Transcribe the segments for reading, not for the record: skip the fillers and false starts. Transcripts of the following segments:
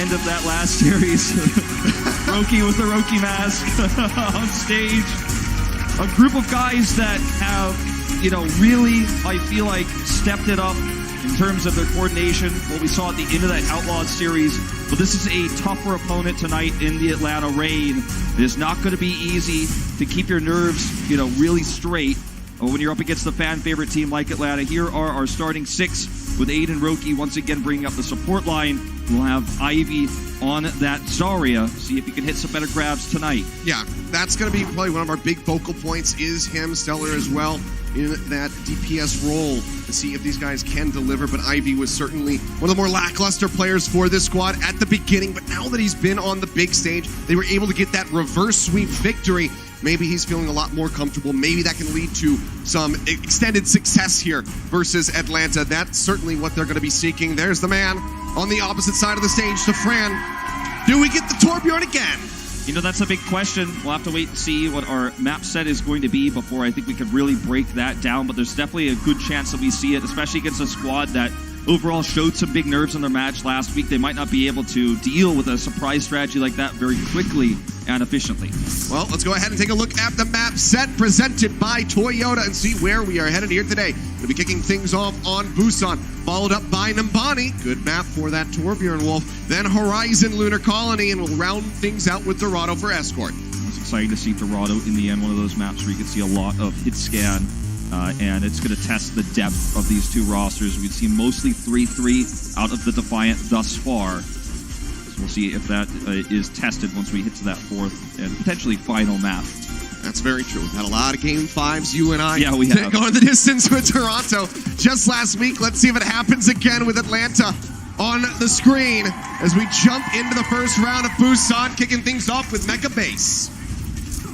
end of that last series. Roki with the Roki mask on stage. A group of guys that have, you know, really, I feel like, stepped it up in terms of their coordination, what we saw at the end of that Outlaws series. But this is a tougher opponent tonight in the Atlanta Reign. It is not going to be easy to keep your nerves, you know, really straight when you're up against the fan favorite team like Atlanta. Here are our starting six with Aiden Roki once again bringing up the support line. We'll have Ivy on that Zarya. See if he can hit some better grabs tonight. Yeah, that's going to be probably one of our big focal points is him, Stellar as well, in that DPS role to see if these guys can deliver. But Ivy was certainly one of the more lackluster players for this squad at the beginning. But now that he's been on the big stage, they were able to get that reverse sweep victory. Maybe he's feeling a lot more comfortable. Maybe that can lead to some extended success here versus Atlanta. That's certainly what they're going to be seeking. There's the man on the opposite side of the stage, Fran. Do we get the Torbjorn again? You know, that's a big question. We'll have to wait and see what our map set is going to be before I think we could really break that down. But there's definitely a good chance that we see it, especially against a squad that overall showed some big nerves in their match last week. They might not be able to deal with a surprise strategy like that very quickly and efficiently. Well, let's go ahead and take a look at the map set presented by Toyota and see where we are headed here today. We'll be kicking things off on Busan, followed up by Nambani. Good map for that Torbjorn Wolf. Then Horizon Lunar Colony, and we'll round things out with Dorado for Escort. It's exciting to see Dorado in the end, one of those maps where you can see a lot of hit scan. And it's going to test the depth of these two rosters. We've seen mostly 3-3 out of the Defiant thus far. So we'll see if that is tested once we hit to that fourth and potentially final map. That's very true. We've had a lot of Game 5s, you and I. Yeah, we have. Going the distance with Toronto just last week. Let's see if it happens again with Atlanta on the screen as we jump into the first round of Busan, kicking things off with Mecha Base.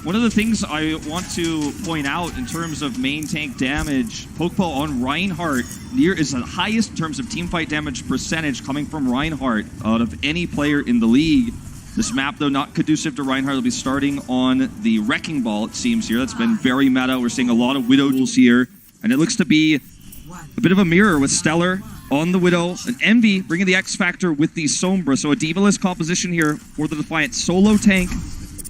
One of the things I want to point out in terms of main tank damage, Pokeball on Reinhardt is the highest in terms of teamfight damage percentage coming from Reinhardt out of any player in the league. This map, though, not conducive to Reinhardt. Will be starting on the Wrecking Ball, it seems here. That's been very meta. We're seeing a lot of Widow duels here. And it looks to be a bit of a mirror with Stellar on the Widow. And Envy bringing the X Factor with the Sombra. So a D.Va-less composition here for the Defiant. Solo tank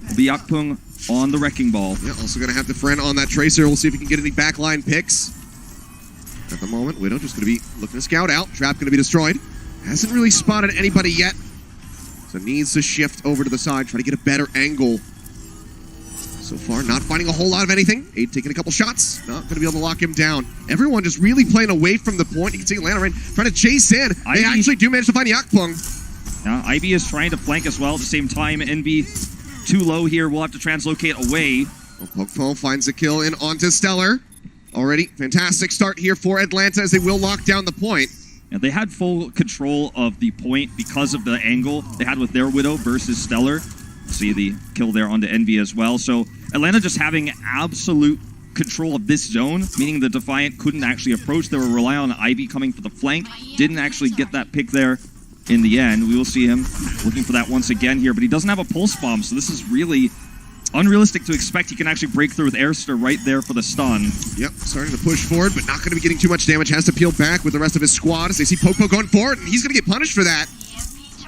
will be Yakpung on the Wrecking Ball. Yeah, also going to have the friend on that Tracer. We'll see if he can get any backline picks. At the moment, Widow just going to be looking to scout out. Trap going to be destroyed. Hasn't really spotted anybody yet. So needs to shift over to the side, try to get a better angle. So far, not finding a whole lot of anything. Aid taking a couple shots. Not going to be able to lock him down. Everyone just really playing away from the point. You can see Atlanta Reign trying to chase in. They actually do manage to find Yakpung. Ivy is trying to flank as well at the same time. Envy too low here. We'll have to translocate away. Pokeball finds the kill in onto Stellar. Already, fantastic start here for Atlanta as they will lock down the point. And they had full control of the point because of the angle they had with their Widow versus Stellar. See the kill there onto Envy as well. So Atlanta just having absolute control of this zone, meaning the Defiant couldn't actually approach. They were relying on Ivy coming for the flank. Didn't actually get that pick there in the end. We will see him looking for that once again here, but he doesn't have a pulse bomb, so this is really unrealistic to expect he can actually break through with Airster right there for the stun. Yep, starting to push forward, but not going to be getting too much damage. Has to peel back with the rest of his squad as they see Popo going forward, and he's going to get punished for that.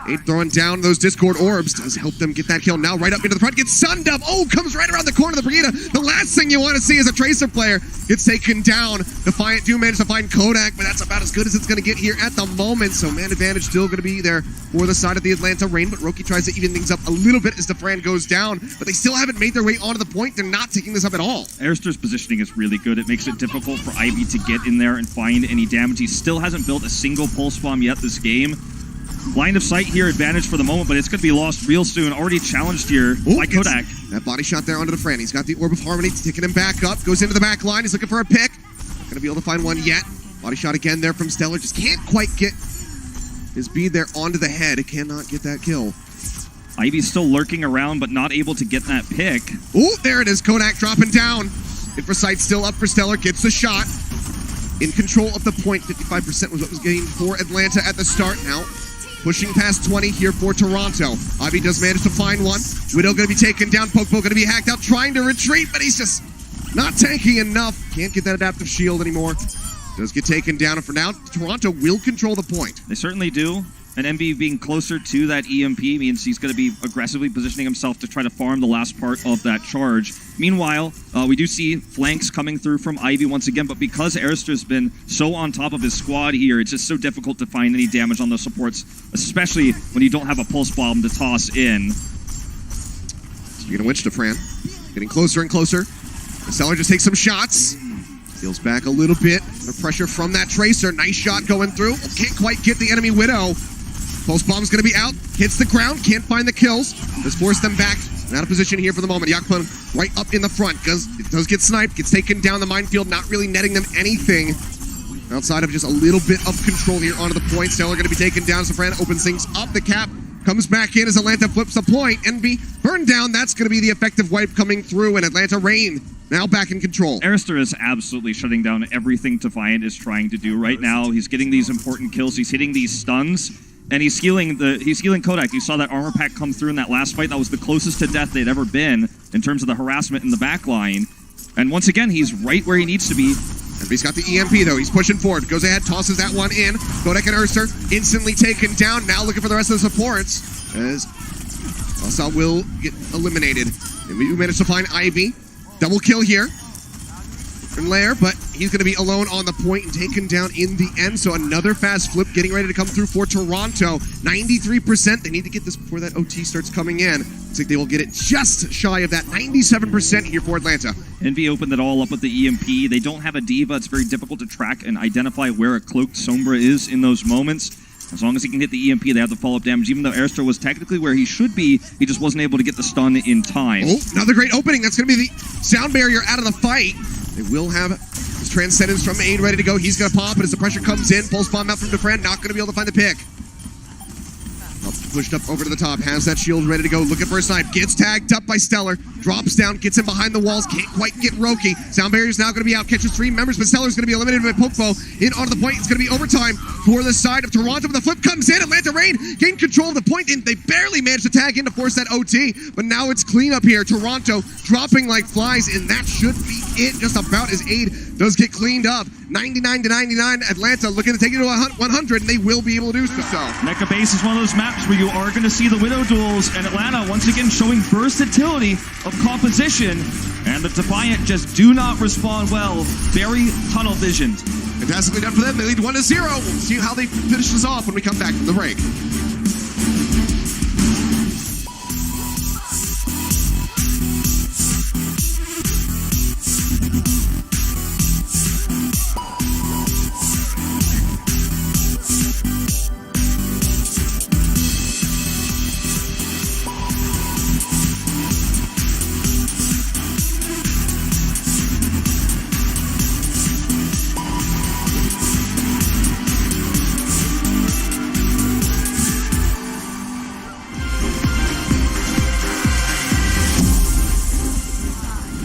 Aid throwing down those Discord orbs does help them get that kill. Now right up into the front, gets sunned up. Oh, comes right around the corner of the Brigitte. The last thing you want to see is a Tracer player gets taken down. Defiant do manage to find Kodak, but that's about as good as it's going to get here at the moment. So man advantage still going to be there for the side of the Atlanta Reign, but Roki tries to even things up a little bit as Defran goes down, but they still haven't made their way onto the point. They're not taking this up at all. Airster's positioning is really good. It makes it difficult for Ivy to get in there and find any damage. He still hasn't built a single pulse bomb yet this game. Line of sight here, advantage for the moment, but it's going to be lost real soon. Already challenged here by Kodak. That body shot there onto the Fran. He's got the Orb of Harmony, taking him back up. Goes into the back line. He's looking for a pick. Not going to be able to find one yet. Body shot again there from Stellar. Just can't quite get his bead there onto the head. It cannot get that kill. Ivy's still lurking around, but not able to get that pick. Oh, there it is. Kodak dropping down. Hit for sight still up for Stellar. Gets the shot. In control of the point. 55% was what was gained for Atlanta at the start. Now pushing past 20 here for Toronto. Ivy does manage to find one. Widow going to be taken down. Pokeball going to be hacked out, trying to retreat, but he's just not tanking enough. Can't get that adaptive shield anymore. Does get taken down, and for now, Toronto will control the point. They certainly do. And MB being closer to that EMP means he's going to be aggressively positioning himself to try to farm the last part of that charge. Meanwhile, we do see flanks coming through from Ivy once again, but because Arister's been so on top of his squad here, it's just so difficult to find any damage on those supports, especially when you don't have a pulse bomb to toss in. Speaking of which, Defiant getting closer and closer. The Stellar just takes some shots. Steals back a little bit. The pressure from that Tracer. Nice shot going through. Can't quite get the enemy Widow. Pulse bomb's going to be out. Hits the ground. Can't find the kills. Does force them back. Out of position here for the moment. Yakpun right up in the front. It does get sniped. Gets taken down the minefield. Not really netting them anything. Outside of just a little bit of control here onto the point. Stellar going to be taken down. Safran opens things up. The cap comes back in as Atlanta flips the point. NB burned down. That's going to be the effective wipe coming through. And Atlanta Rain now back in control. Arister is absolutely shutting down everything Defiant is trying to do right now. He's getting these important kills. He's hitting these stuns. And he's healing Kodak. You saw that armor pack come through in that last fight. That was the closest to death they'd ever been in terms of the harassment in the back line. And once again, he's right where he needs to be. He's got the EMP, though. He's pushing forward. Goes ahead, tosses that one in. Kodak and Urster instantly taken down. Now looking for the rest of the supports. As Asa will get eliminated. And we managed to find Ivy. Double kill here. And Lair, but he's going to be alone on the point and taken down in the end. So another fast flip getting ready to come through for Toronto. 93%. They need to get this before that OT starts coming in. Looks like they will get it just shy of that 97% here for Atlanta. Envy opened it all up with the EMP. They don't have a Diva. It's very difficult to track and identify where a cloaked Sombra is in those moments. As long as he can hit the EMP, they have the follow-up damage. Even though Arister was technically where he should be, he just wasn't able to get the stun in time. Oh, another great opening. That's going to be the sound barrier out of the fight. They will have his Transcendence from Aid ready to go. He's going to pop, but as the pressure comes in, pulse bomb out from Defiant, not going to be able to find the pick. Pushed up over to the top, has that shield ready to go, looking for a snipe, gets tagged up by Stellar, drops down, gets in behind the walls, can't quite get Roki. Sound barrier's now going to be out, catches 3 members, but Stellar's going to be eliminated by Pokefo. In onto the point, it's going to be overtime for the side of Toronto, but the flip comes in, Atlanta Rain gained control of the point, and they barely managed to tag in to force that OT, but now it's clean up here. Toronto dropping like flies, and that should be it, just about as Aid does get cleaned up. 99 to 99, Atlanta looking to take it to 100, and they will be able to do so. Mecha Base is one of those maps where you are going to see the Widow duels, and Atlanta once again showing versatility of composition, and the Defiant just do not respond well. Very tunnel visioned. Fantastically done for them. They lead 1-0. We'll see how they finish this off when we come back from the break.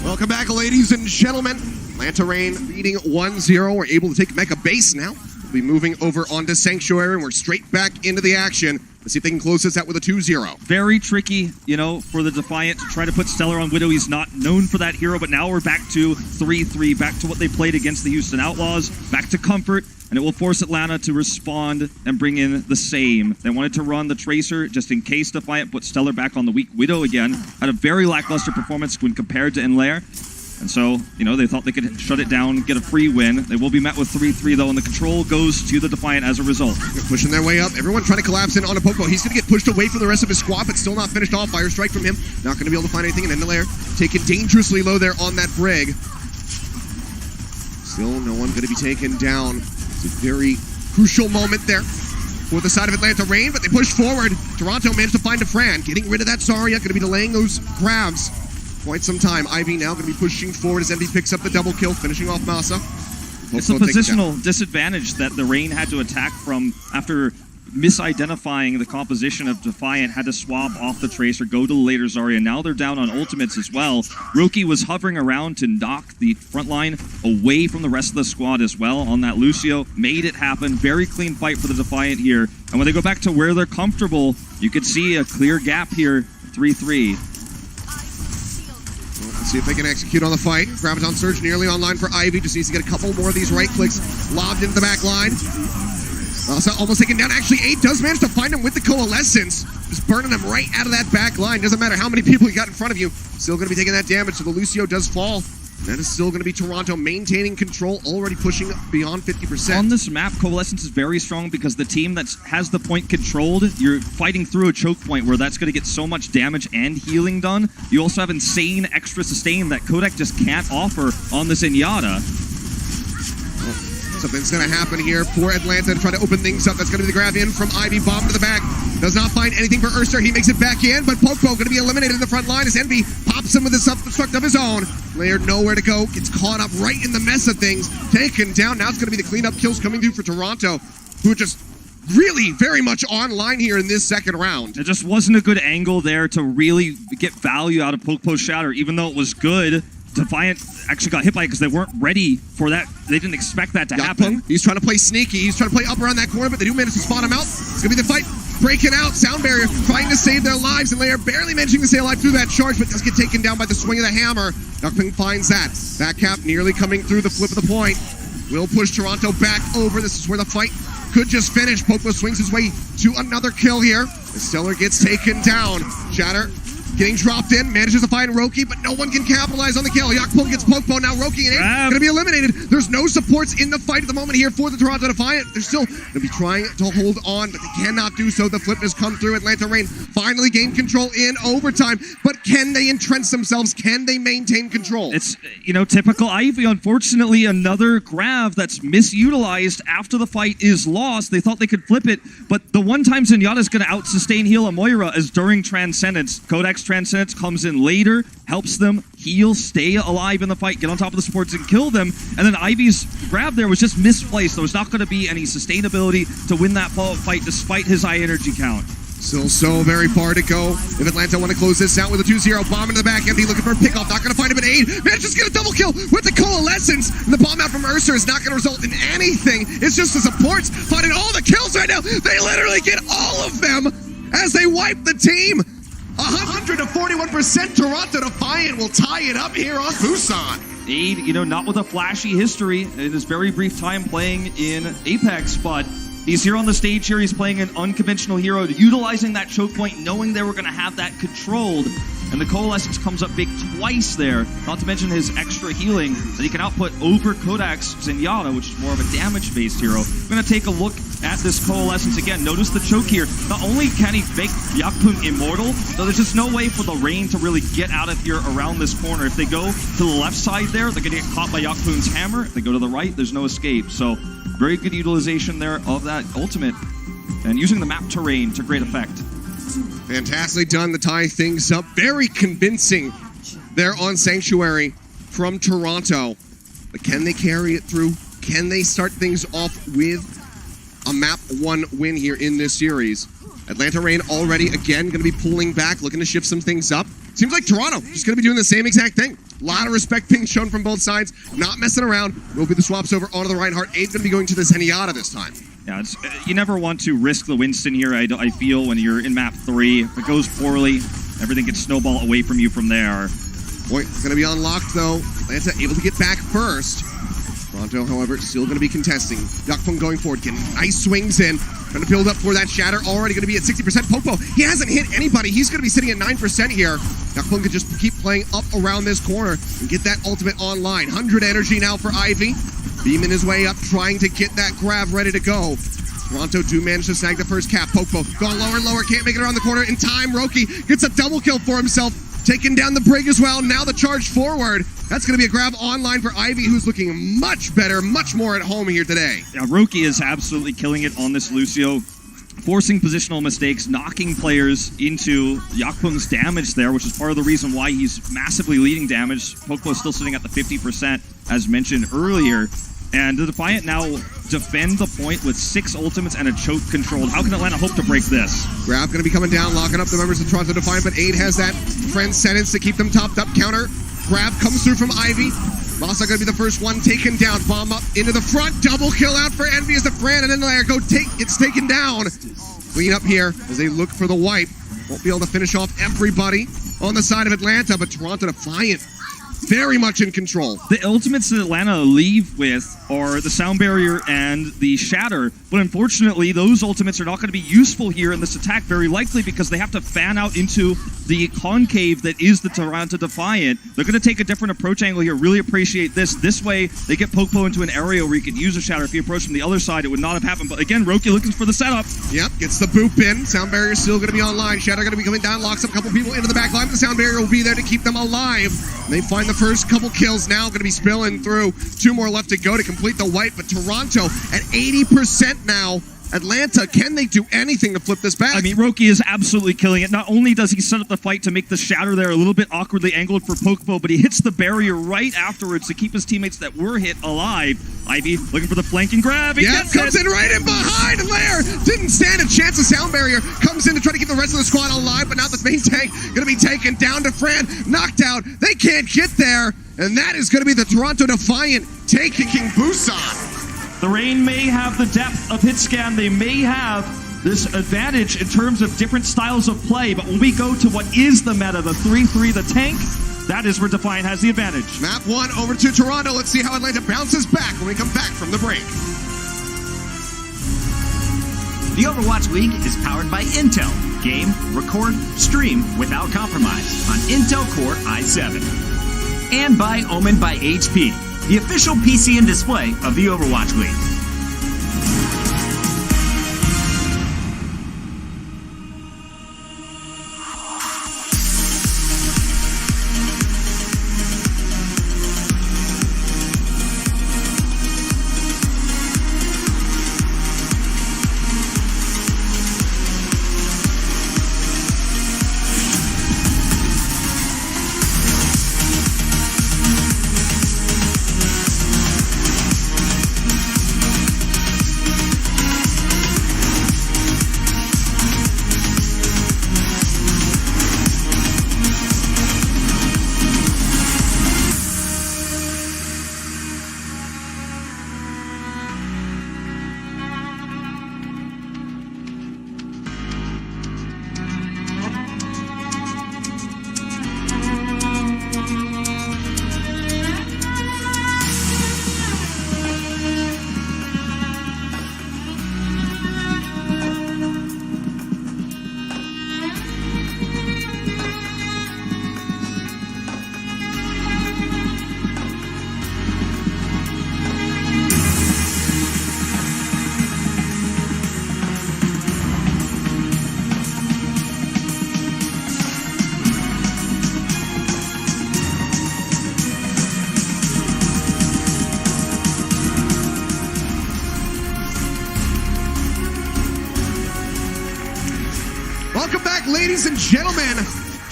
Welcome back, ladies and gentlemen. Atlanta Rain leading 1-0. We're able to take Mecha Base now. We'll be moving over onto Sanctuary, and we're straight back into the action. Let's see if they can close this out with a 2-0. Very tricky, for the Defiant to try to put Stellar on Widow. He's not known for that hero, but now we're back to 3-3, back to what they played against the Houston Outlaws, back to comfort, and it will force Atlanta to respond and bring in the same. They wanted to run the Tracer just in case Defiant put Stellar back on the weak Widow again. Had a very lackluster performance when compared to Enlair. And so, they thought they could shut it down, get a free win. They will be met with 3-3, though, and the control goes to the Defiant as a result. They're pushing their way up. Everyone trying to collapse in on a Poco. He's going to get pushed away from the rest of his squad, but still not finished off. Fire strike from him. Not going to be able to find anything. And Enlair taken dangerously low there on that brig. Still no one going to be taken down. It's a very crucial moment there for the side of Atlanta Rain, but they push forward. Toronto managed to find a Fran. Getting rid of that Zarya. Going to be delaying those grabs quite some time. Ivy now going to be pushing forward as Envy picks up the double kill, finishing off Masa. It's a positional disadvantage that the Rain had to attack from after misidentifying the composition of Defiant, had to swap off the Tracer, go to the later Zarya. Now they're down on ultimates as well. Roki was hovering around to knock the front line away from the rest of the squad as well on that Lucio. Made it happen. Very clean fight for the Defiant here. And when they go back to where they're comfortable, you could see a clear gap here, 3-3. Let's see if they can execute on the fight. Graviton Surge nearly online for Ivy. Just needs to get a couple more of these right clicks lobbed into the back line. Also almost taken down. Actually, 8 does manage to find him with the Coalescence. Just burning him right out of that back line. Doesn't matter how many people you got in front of you. Still going to be taking that damage, so the Lucio does fall. That is still going to be Toronto maintaining control, already pushing beyond 50%. On this map, Coalescence is very strong because the team that has the point controlled, you're fighting through a choke point where that's going to get so much damage and healing done. You also have insane extra sustain that Kodak just can't offer on this Zenyatta. Something's going to happen here for Atlanta to try to open things up. That's going to be the grab in from Ivy. Bomb to the back. Does not find anything for Urster. He makes it back in, but Popo going to be eliminated in the front line as Envy pops him with a self-destruct of his own. Layered nowhere to go. Gets caught up right in the mess of things. Taken down. Now it's going to be the cleanup kills coming through for Toronto, who are just really very much online here in this second round. It just wasn't a good angle there to really get value out of Popo's Shatter, even though it was good. Defiant actually got hit by it because they weren't ready for that. They didn't expect that to happen. He's trying to play sneaky. He's trying to play up around that corner, but they do manage to spot him out. It's going to be the fight. Breaking out. Sound Barrier trying to save their lives, and Lair barely managing to stay alive through that charge, but does get taken down by the swing of the hammer. Duckping finds that. Back cap nearly coming through the flip of the point. Will push Toronto back over. This is where the fight could just finish. Popo swings his way to another kill here. The Stellar gets taken down. Shatter getting dropped in, manages to find Roki, but no one can capitalize on the kill. Yakpul gets Popo, now Roki and 8 going to be eliminated. There's no supports in the fight at the moment here for the Toronto Defiant. They're still going to be trying to hold on, but they cannot do so. The flip has come through. Atlanta Reign finally gained control in overtime, but can they entrench themselves? Can they maintain control? It's, typical Ivy. Unfortunately, another grab that's misutilized after the fight is lost. They thought they could flip it, but the one time Zenyatta's going to out-sustain heal a Moira is during Transcendence. Kodak's Transcendence comes in later, helps them heal, stay alive in the fight, get on top of the supports and kill them. And then Ivy's grab there was just misplaced. There was not going to be any sustainability to win that fight despite his high energy count. Still so very far to go. If Atlanta want to close this out with a 2-0, bomb into the back, Empty looking for a pickoff, not going to find him at 8. Manages to get a double kill with the Coalescence. And the bomb out from Ursa is not going to result in anything. It's just the supports finding all the kills right now. They literally get all of them as they wipe the team. 100 to 41%. Toronto Defiant will tie it up here on Busan. Aid, not with a flashy history in his very brief time playing in Apex, but he's here on the stage here. He's playing an unconventional hero, utilizing that choke point, knowing they were going to have that controlled. And the Coalescence comes up big twice there, not to mention his extra healing that he can output over Kodak's Zenyatta, which is more of a damage-based hero. We're going to take a look at this Coalescence again. Notice the choke here. Not only can he make Yakpun immortal, though there's just no way for the Rain to really get out of here around this corner. If they go to the left side there, they're going to get caught by Yakpun's hammer. If they go to the right, there's no escape. So very good utilization there of that ultimate and using the map terrain to great effect. Fantastically done to tie things up. Very convincing there on Sanctuary from Toronto. But can they carry it through? Can they start things off with a map 1 win here in this series? Atlanta Reign already, again, going to be pulling back, looking to shift some things up. Seems like Toronto just going to be doing the same exact thing. A lot of respect being shown from both sides. Not messing around. Will be the swaps over onto the Reinhardt. 8's going to be going to the Zenyatta this time. Yeah, you never want to risk the Winston here, I feel, when you're in map 3. If it goes poorly, everything gets snowballed away from you from there. Point going to be unlocked, though. Atlanta able to get back first. Toronto, however, still going to be contesting. Yakpung going forward, getting nice swings in. Trying to build up for that Shatter. Already going to be at 60%. Popo, he hasn't hit anybody. He's going to be sitting at 9% here. Yakpung could just keep playing up around this corner and get that ultimate online. 100 energy now for Ivy. Beaming his way up, trying to get that grab ready to go. Toronto do manage to snag the first cap. Popo going lower and lower, can't make it around the corner in time. Roki gets a double kill for himself, taking down the brig as well. Now the charge forward. That's going to be a grab online for Ivy, who's looking much better, much more at home here today. Yeah, Roki is absolutely killing it on this Lucio, forcing positional mistakes, knocking players into Yakpung's damage there, which is part of the reason why he's massively leading damage. Popo is still sitting at the 50%, as mentioned earlier. And the Defiant now defend the point with 6 ultimates and a choke controlled. How can Atlanta hope to break this? Grab going to be coming down, locking up the members of Toronto Defiant, but 8 has that Transcendence to keep them topped up. Counter grab comes through from Ivy. Rasa going to be the first one taken down. Bomb up into the front. Double kill out for Envy as the Fran, and then there gets taken down. Clean up here as they look for the wipe. Won't be able to finish off everybody on the side of Atlanta, but Toronto Defiant very much in control. The ultimates that Atlanta leave with are the Sound Barrier and the Shatter, but unfortunately those ultimates are not going to be useful here in this attack, very likely because they have to fan out into the concave that is the Toronto Defiant. They're going to take a different approach angle here, really appreciate this. This way, they get Popo into an area where he could use a Shatter. If he approached from the other side, it would not have happened, but again, Roki looking for the setup. Yep, gets the boop in. Sound Barrier still going to be online. Shatter going to be coming down, locks up a couple people into the back line, but the Sound Barrier will be there to keep them alive. They find the first couple kills now, going to be spilling through. 2 more left to go to complete the wipe, but Toronto at 80% now. Atlanta, can they do anything to flip this back? I mean, Roki is absolutely killing it. Not only does he set up the fight to make the Shatter there a little bit awkwardly angled for Pokepo, but he hits the barrier right afterwards to keep his teammates that were hit alive. Ivy looking for the flank and grab. He comes in right in behind. Lair didn't stand a chance. The Sound Barrier comes in to try to keep the rest of the squad alive, but now the main tank going to be taken down to Fran. Knocked out. They can't get there, and that is going to be the Toronto Defiant taking King Busan. The Reign may have the depth of hit scan. They may have this advantage in terms of different styles of play, but when we go to what is the meta, the 3-3, the tank, that is where Defiant has the advantage. Map 1 over to Toronto. Let's see how Atlanta bounces back when we come back from the break. The Overwatch League is powered by Intel. Game, record, stream without compromise on Intel Core i7. And by Omen by HP, the official PC and display of the Overwatch League. Welcome back, ladies and gentlemen.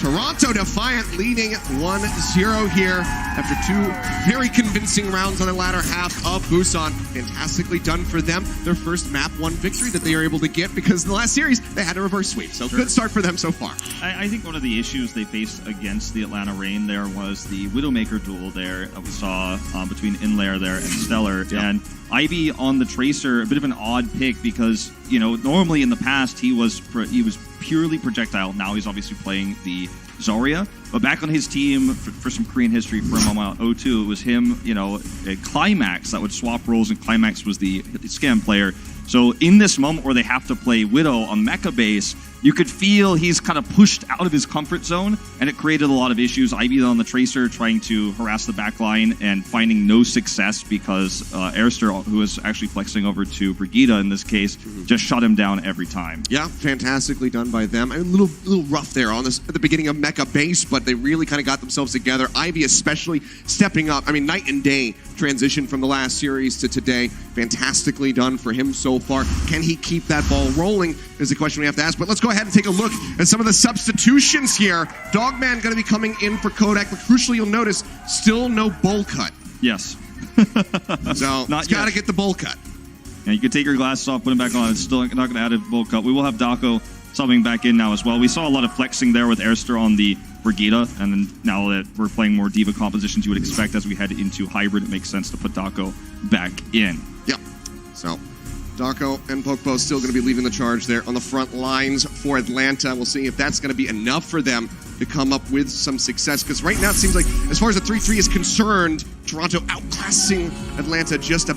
Toronto Defiant leading 1-0 here after 2 very convincing rounds on the latter half of Busan. Fantastically done for them. Their first map 1 victory that they are able to get because in the last series they had a reverse sweep. So good start for them so far. I think one of the issues they faced against the Atlanta Reign there was the Widowmaker duel there that we saw between Inlair there and Stellar. Yep. And Ivy on the Tracer, a bit of an odd pick because, you know, normally in the past he was purely projectile. Now he's obviously playing the Zarya. But back on his team, for some Korean history from O2, it was him, you know, at Climax that would swap roles, and Climax was the scam player. So in this moment where they have to play Widow on mecha base, you could feel he's kind of pushed out of his comfort zone, and it created a lot of issues. Ivy on the Tracer trying to harass the backline and finding no success because Airster, who was actually flexing over to Brigitte in this case, just shut him down every time. Yeah, fantastically done by them. A little rough there on this at the beginning of mecha base, but they really kind of got themselves together. Ivy especially stepping up. I mean, night and day transition from the last series to today. Fantastically done for him so far. Can he keep that ball rolling is the question we have to ask. But let's go ahead and take a look at some of the substitutions here. Dogman going to be coming in for Kodak, but crucially you'll notice still no bowl cut. Yes. So it's got to get the bowl cut. Yeah, you can take your glasses off, put them back on. It's still not going to add a bowl cut. We will have Dako subbing back in now as well. We saw a lot of flexing there with Airster on the Brigitte, and then now that we're playing more diva compositions, you would expect as we head into hybrid, it makes sense to put Dako back in. Yep. So Daco and Pokpo still going to be leading the charge there on the front lines for Atlanta. We'll see if that's going to be enough for them to come up with some success. Because right now it seems like, as far as the 3-3 is concerned, Toronto outclassing Atlanta just a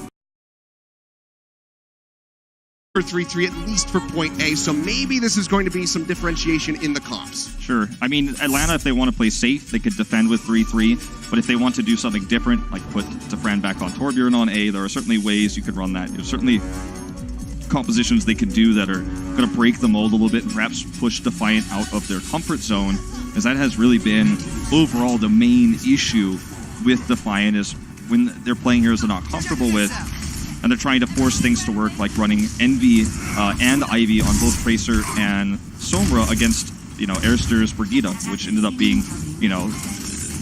3-3 at least for point A. So maybe this is going to be some differentiation in the comps. Sure. I mean, Atlanta, if they want to play safe, they could defend with 3-3. But if they want to do something different, like put Defran back on Torbjorn on A, there are certainly ways you could run that. There's certainly compositions they could do that are going to break the mold a little bit and perhaps push Defiant out of their comfort zone, as that has really been overall the main issue with Defiant, is when they're playing heroes they're not comfortable with and they're trying to force things to work, like running Envy and Ivy on both Tracer and Sombra against, Airster's Brigitte, which ended up being,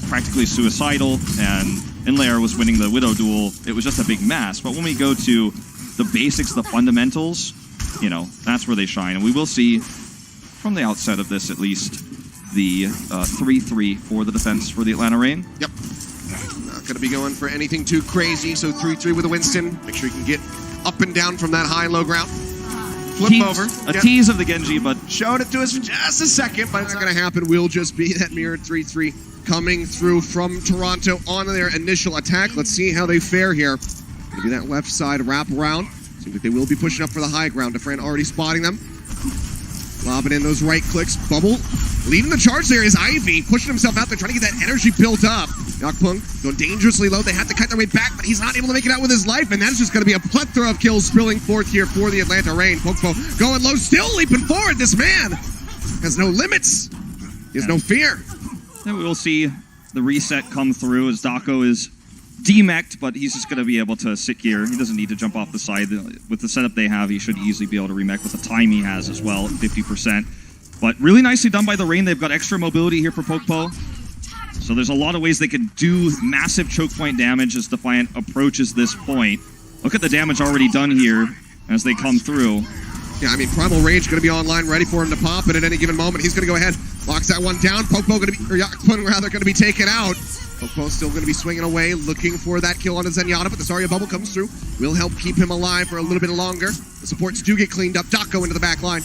practically suicidal, and Inlayer was winning the Widow duel. It was just a big mess. But when we go to the basics, the fundamentals, that's where they shine. And we will see, from the outset of this at least, the 3-3 for the defense for the Atlanta Reign. Yep. Not going to be going for anything too crazy, so 3-3 with a Winston. Make sure you can get up and down from that high-low ground. Flip over. Tease of the Genji, but showed it to us for just a second, but it's not going to happen. Will just be that mirrored 3-3 coming through from Toronto on their initial attack. Let's see how they fare here. Going to be that left side wrap around. Seems like they will be pushing up for the high ground. Defran already spotting them. Lobbing in those right clicks. Bubble. Leading the charge there is Ivy, pushing himself out there, trying to get that energy built up. Yakpung going dangerously low. They have to cut their way back, but he's not able to make it out with his life, and that's just going to be a plethora of kills spilling forth here for the Atlanta Reign. Pokpo going low, still leaping forward. This man has no limits. He has no fear. And we will see the reset come through as Daco is demeched, but he's just going to be able to sit here. He doesn't need to jump off the side. With the setup they have, he should easily be able to remech with the time he has as well at 50%. But really nicely done by the Reign. They've got extra mobility here for Pokpo. So there's a lot of ways they can do massive choke point damage as Defiant approaches this point. Look at the damage already done here as they come through. Yeah, I mean, Primal Rage going to be online, ready for him to pop, and at any given moment, he's going to go ahead, locks that one down. Pokpo going to be, or Yakpung rather, going to be taken out. Pokpo still going to be swinging away, looking for that kill on his Zenyatta, but the Zarya bubble comes through. Will help keep him alive for a little bit longer. The supports do get cleaned up. Daco into the back line.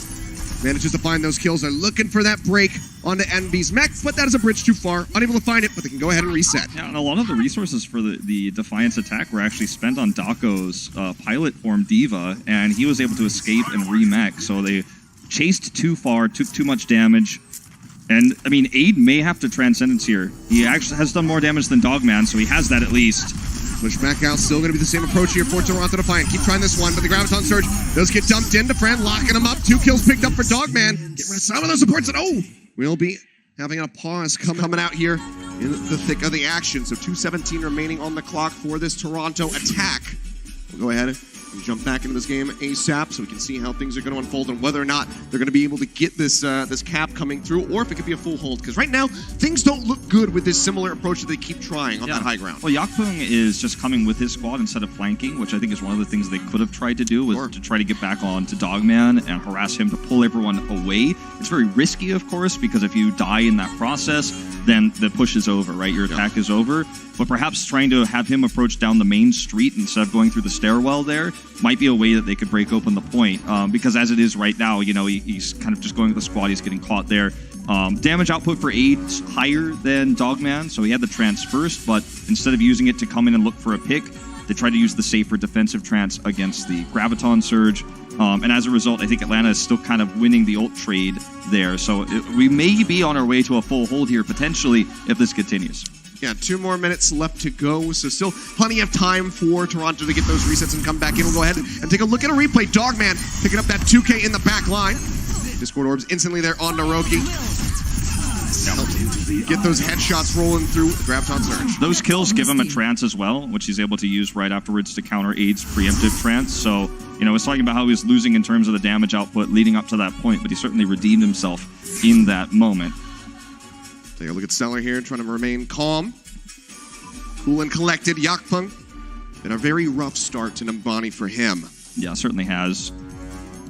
Manages to find those kills. They're looking for that break onto Envy's mech, but that is a bridge too far. Unable to find it, but they can go ahead and reset. Yeah, and a lot of the resources for the Defiance attack were actually spent on Daco's pilot form Diva, and he was able to escape and remech. So they chased too far, took too much damage. And, I mean, Aid may have to Transcendence here. He actually has done more damage than Dogman, so he has that at least. Push back out, still going to be the same approach here for Toronto Defiant. Keep trying this one, but the Graviton Surge does get dumped in. Defran locking him up. 2 kills picked up for Dogman. Get rid of some of those supports, and we'll be having a pause coming out here in the thick of the action. So 2:17 remaining on the clock for this Toronto attack. We'll go ahead and jump back into this game ASAP so we can see how things are going to unfold and whether or not they're going to be able to get this this cap coming through, or if it could be a full hold. Because right now, things don't look good with this similar approach that they keep trying on that high ground. Well, Yakpung is just coming with his squad instead of flanking, which I think is one of the things they could have tried to do, was to try to get back on to Dogman and harass him to pull everyone away. It's very risky, of course, because if you die in that process, then the push is over, right? Your attack is over. But perhaps trying to have him approach down the main street instead of going through the stairwell there might be a way that they could break open the point. Because as it is right now, he's kind of just going with the squad. He's getting caught there. Damage output for Aid's higher than Dogman, so he had the trance first, but instead of using it to come in and look for a pick, they tried to use the safer defensive trance against the Graviton Surge. And as a result, I think Atlanta is still kind of winning the ult trade there. So we may be on our way to a full hold here, potentially, if this continues. Yeah, 2 more minutes left to go, so still plenty of time for Toronto to get those resets and come back in. We'll go ahead and take a look at a replay. Dogman picking up that 2K in the back line. Discord orbs instantly there on Naroki. Get those headshots rolling through the Graviton Surge. Those kills give him a trance as well, which he's able to use right afterwards to counter Aid's preemptive trance. So, I was talking about how he was losing in terms of the damage output leading up to that point, but he certainly redeemed himself in that moment. Take a look at Stellar here, trying to remain calm. Cool and collected. Yakpung. Been a very rough start to Nambani for him. Yeah, certainly has.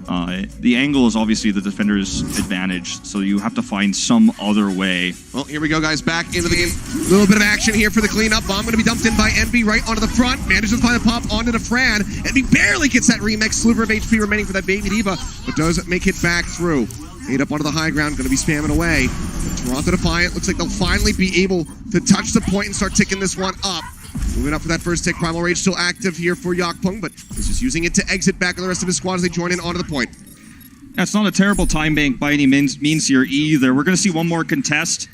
The angle is obviously the defender's advantage, so you have to find some other way. Well, here we go, guys. Back into the game. A little bit of action here for the cleanup. Bomb going to be dumped in by Envy right onto the front. Manages to find a pop onto the Fran. Envy barely gets that remix. Sliver of HP remaining for that Baby Diva, but doesn't make it back through. Made up onto the high ground, going to be spamming away. Toronto Defiant looks like they'll finally be able to touch the point and start ticking this one up. Moving up for that first tick. Primal Rage still active here for Yakpung, but he's just using it to exit back with the rest of his squad as they join in onto the point. That's not a terrible time bank by any means here either. We're going to see one more contest.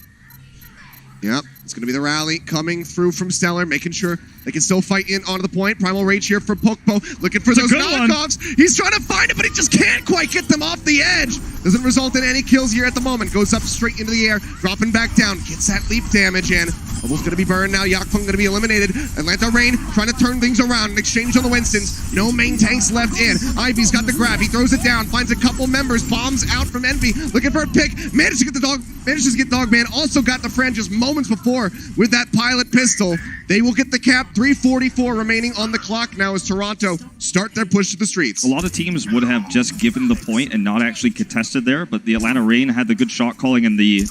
Yep, it's going to be the rally coming through from Stellar, making sure they can still fight in onto the point. Primal Rage here for Pokpo, looking for those knockoffs. He's trying to find it, but he just can't quite get them off the edge. Doesn't result in any kills here at the moment. Goes up straight into the air, dropping back down. Gets that leap damage in. Bubble's going to be burned now. Yakpung going to be eliminated. Atlanta Rain trying to turn things around. An exchange on the Winstons. No main tanks left in. Ivy's got the grab. He throws it down. Finds a couple members. Bombs out from Envy. Looking for a pick. Manages to get Dogman. Also got the friend just moments before with that pilot pistol. They will get the cap. 3:44 remaining on the clock now as Toronto start their push to the streets. A lot of teams would have just given the point and not actually contested there, but the Atlanta Rain had the good shot calling and the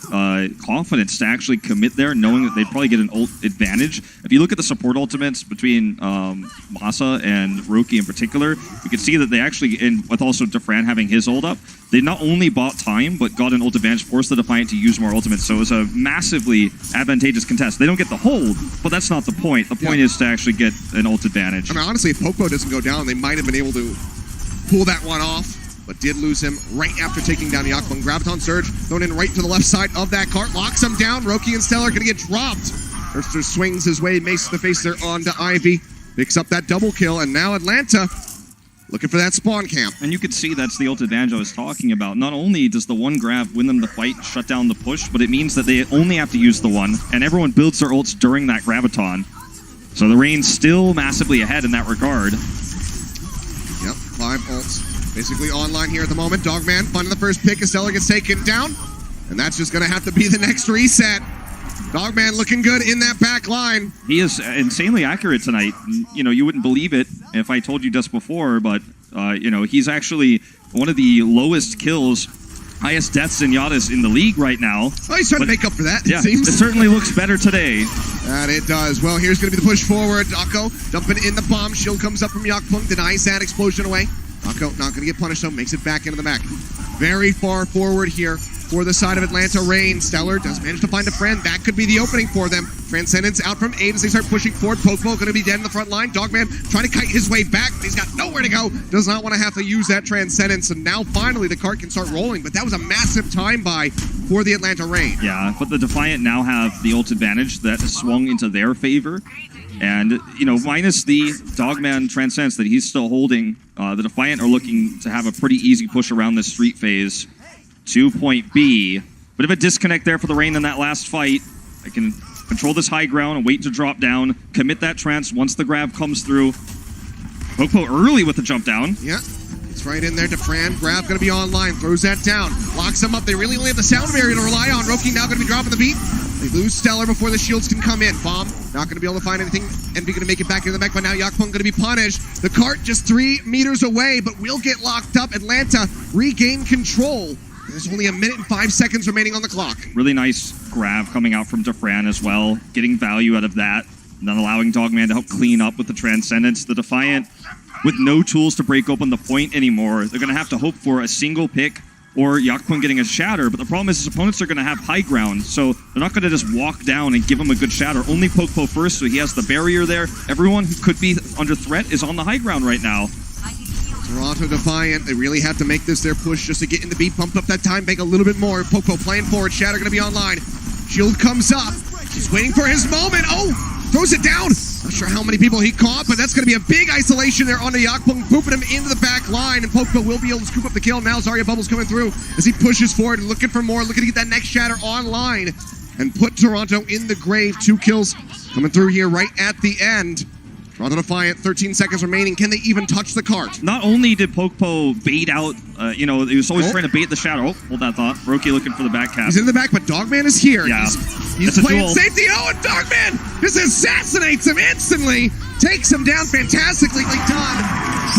confidence to actually commit there, knowing that they'd probably get an ult advantage. If you look at the support ultimates between Masa and Roki in particular, you can see that they actually, and with also Defran having his ult up, they not only bought time, but got an ult advantage, forced the Defiant to use more ultimates. So it's a massively advantageous contest. They don't get the hold, but that's not the point. The point is to actually get an ult advantage. I mean, honestly, if Popo doesn't go down, they might have been able to pull that one off, but did lose him right after taking down Yakpung. Graviton Surge thrown in right to the left side of that cart, locks him down. Roki and Stellar going to get dropped. Erster swings his way, mace to the face there onto Ivy, picks up that double kill, and now Atlanta looking for that spawn camp. And you could see that's the ult advantage I was talking about. Not only does the one grab win them the fight, shut down the push, but it means that they only have to use the one, and everyone builds their ults during that Graviton. So the Rain's still massively ahead in that regard. Yep, 5 ults basically online here at the moment. Dogman finding the first pick as Stellar gets taken down, and that's just going to have to be the next reset. Dogman looking good in that back line. He is insanely accurate tonight. You know, you wouldn't believe it if I told you just before, but, you know, he's actually one of the lowest kills, highest deaths in Yadis in the league right now. Oh, he's trying to make up for that, yeah, it seems. It certainly looks better today. That it does. Well, here's going to be the push forward. Dako dumping in the bomb. Shield comes up from Yakpung, denies that explosion away. Dako not going to get punished, though. Makes it back into the back. Very far forward here for the side of Atlanta Rain. Stellar does manage to find a friend. That could be the opening for them. Transcendence out from 8 as they start pushing forward. Pokeball going to be dead in the front line. Dogman trying to kite his way back. He's got nowhere to go. Does not want to have to use that Transcendence. And now finally the cart can start rolling. But that was a massive time buy for the Atlanta Rain. Yeah, but the Defiant now have the ult advantage that has swung into their favor. And, you know, minus the Dogman Transcendence that he's still holding, the Defiant are looking to have a pretty easy push around this street phase to point B. Bit of a disconnect there for the Rain in that last fight. I can control this high ground and wait to drop down, commit that trance once the grab comes through. Popo early with the jump down. Yeah, it's right in there. Defran, grab going to be online, throws that down, locks them up. They really only have the sound barrier to rely on. Roki now going to be dropping the beat. They lose Stellar before the shields can come in. Bomb not going to be able to find anything. Envy going to make it back into the back, but now Yakpung going to be punished. The cart just 3 meters away, but will get locked up. Atlanta regain control. There's only 1 minute and 5 seconds remaining on the clock. Really nice grab coming out from Defran as well, getting value out of that, and then allowing Dogman to help clean up with the Transcendence. The Defiant, with no tools to break open the point anymore, they're going to have to hope for a single pick or Yakpung getting a shatter, but the problem is his opponents are going to have high ground, so they're not going to just walk down and give him a good shatter. Only Pokpo first, so he has the barrier there. Everyone who could be under threat is on the high ground right now. Toronto Defiant, they really have to make this their push just to get in the beat, pump up that time bank a little bit more. Popo playing forward, Shatter going to be online. Shield comes up, he's waiting for his moment. Oh, throws it down. Not sure how many people he caught, but that's going to be a big isolation there onto Yakpung, pooping him into the back line, and Popo will be able to scoop up the kill. Now Zarya Bubbles coming through as he pushes forward, looking for more, looking to get that next Shatter online and put Toronto in the grave. 2 kills coming through here right at the end. Toronto Defiant, 13 seconds remaining. Can they even touch the cart? Not only did Pokpo bait out, you know, he was always trying to bait the shadow. Oh, hold that thought. Roki looking for the back cap. He's in the back, but Dogman is here. Yeah. He's playing safety. Oh, and Dogman just assassinates him instantly. Takes him down fantastically done.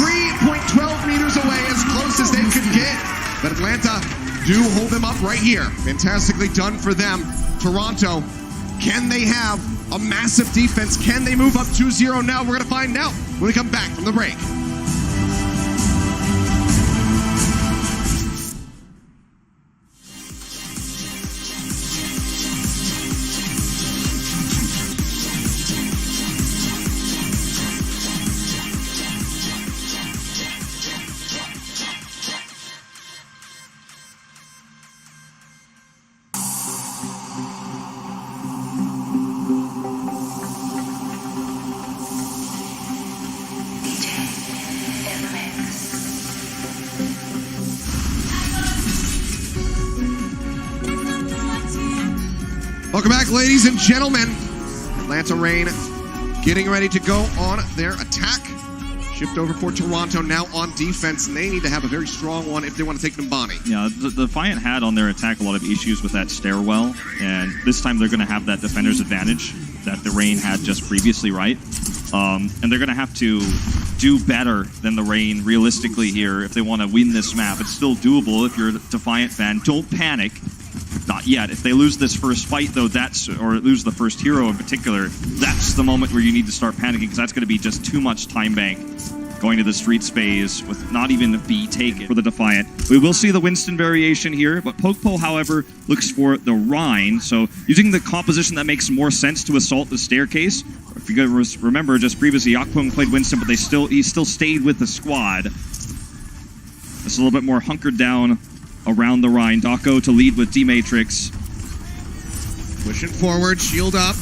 3.12 meters meters away, as close as they could get. But Atlanta do hold them up right here. Fantastically done for them. Toronto, can they have a massive defense? Can they move up 2-0 now? We're going to find out when we come back from the break. Welcome back, ladies and gentlemen. Atlanta Reign getting ready to go on their attack. Shift over for Toronto now on defense, and they need to have a very strong one if they want to take Numbani. Yeah, the Defiant had on their attack a lot of issues with that stairwell, and this time they're going to have that defender's advantage that the Reign had just previously, right? And they're going to have to do better than the Reign realistically here if they want to win this map. It's still doable if you're a Defiant fan. Don't panic. Not yet. If they lose this first fight, though, or lose the first hero in particular, that's the moment where you need to start panicking, because that's going to be just too much time bank going to the streets phase with not even a B taken for the Defiant. We will see the Winston variation here, but Pokepo, however, looks for the Rhine. So using the composition that makes more sense to assault the staircase. If you guys remember, just previously, Yakpung played Winston, but he still stayed with the squad. It's a little bit more hunkered down around the Rhine. Dako to lead with D-Matrix. Pushing forward, shield up.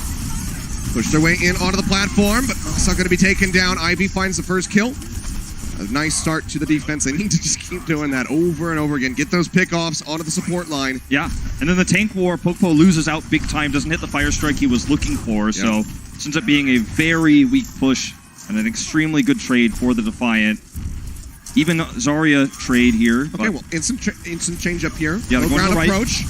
Push their way in onto the platform, but it's not going to be taken down. Ivy finds the first kill. A nice start to the defense. They need to just keep doing that over and over again. Get those pickoffs onto the support line. Yeah, and then the tank war, Pokepo loses out big time, doesn't hit the fire strike he was looking for, so this ends up being a very weak push and an extremely good trade for the Defiant. Even Zarya trade here. Okay, well, instant change up here. Yeah, low ground right. approach.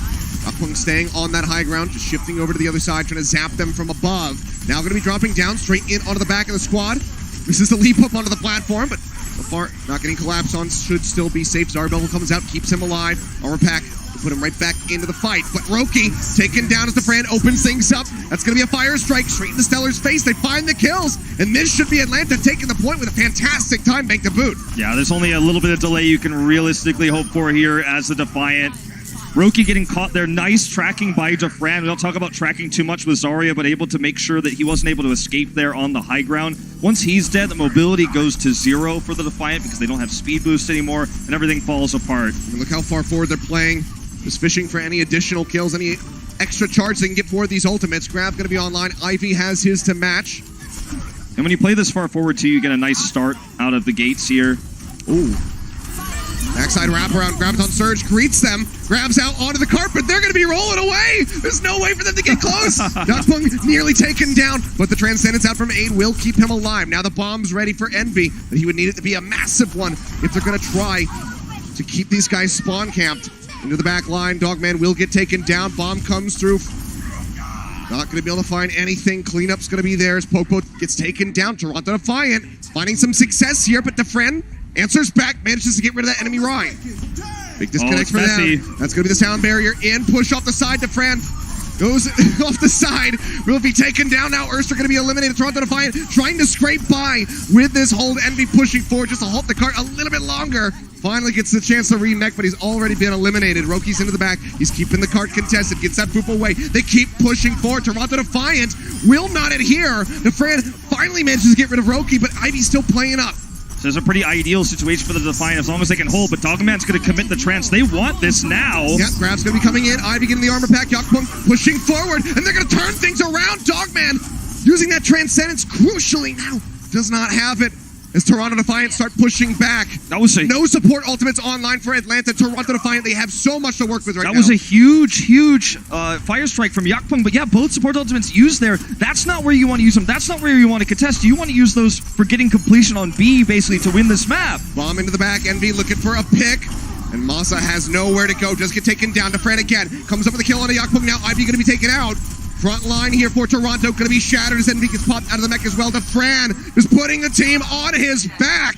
Yakpung staying on that high ground, just shifting over to the other side, trying to zap them from above. Now going to be dropping down straight in onto the back of the squad. This is the leap up onto the platform, but so far not getting collapsed on, should still be safe. Zarbel comes out, keeps him alive. Armor pack to put him right back into the fight. But Roki taken down as the Fran opens things up. That's going to be a fire strike straight in the Stellar's face. They find the kills, and this should be Atlanta taking the point with a fantastic time bank to boot. Yeah, there's only a little bit of delay you can realistically hope for here as the Defiant. Roki getting caught there. Nice tracking by Defran. We don't talk about tracking too much with Zarya, but able to make sure that he wasn't able to escape there on the high ground. Once he's dead, the mobility goes to 0 for the Defiant because they don't have speed boost anymore, and everything falls apart. And look how far forward they're playing. Just fishing for any additional kills, any extra charge they can get for these ultimates. Grab going to be online. Ivy has his to match. And when you play this far forward too, you get a nice start out of the gates here. Ooh. Backside wraparound, grabs on Surge, greets them, grabs out onto the carpet. They're going to be rolling away. There's no way for them to get close. Yakpung nearly taken down, but the Transcendence out from Aid will keep him alive. Now the bomb's ready for Envy, but he would need it to be a massive one if they're going to try to keep these guys spawn camped. Into the back line, Dogman will get taken down. Bomb comes through. Not going to be able to find anything. Cleanup's going to be there as Pokepo gets taken down. Toronto Defiant finding some success here, but Defren answers back, manages to get rid of that enemy Rhine. Big disconnect for them. That's going to be the sound barrier in. Push off the side. Defran goes off the side. Will be taken down now. Urster going to be eliminated. Toronto Defiant trying to scrape by with this hold. Envy pushing forward just to halt the cart a little bit longer. Finally gets the chance to re-neck, but he's already been eliminated. Roki's into the back. He's keeping the cart contested. Gets that poop away. They keep pushing forward. Toronto Defiant will not adhere. Defran finally manages to get rid of Roki, but Ivy's still playing up. So it's a pretty ideal situation for the Defiant as long as they can hold, but Dogman's going to commit the trance. They want this now. Yep, Grab's going to be coming in. Ivy getting the armor pack. Yakpung pushing forward, and they're going to turn things around. Dogman using that Transcendence crucially now. Does not have it as Toronto Defiant start pushing back. That was no support ultimates online for Atlanta. Toronto Defiant, they have so much to work with right now. That was a huge fire strike from Yakpung, but yeah, both support ultimates used there. That's not where you want to use them. That's not where you want to contest. You want to use those for getting completion on B, basically, to win this map. Bomb into the back. Envy looking for a pick. And Masa has nowhere to go. Just get taken down. Defran again. Comes up with a kill on a Yakpung. Now Ivy going to be taken out. Front line here for Toronto, going to be shattered as Envy gets popped out of the mech as well. Defran is putting the team on his back.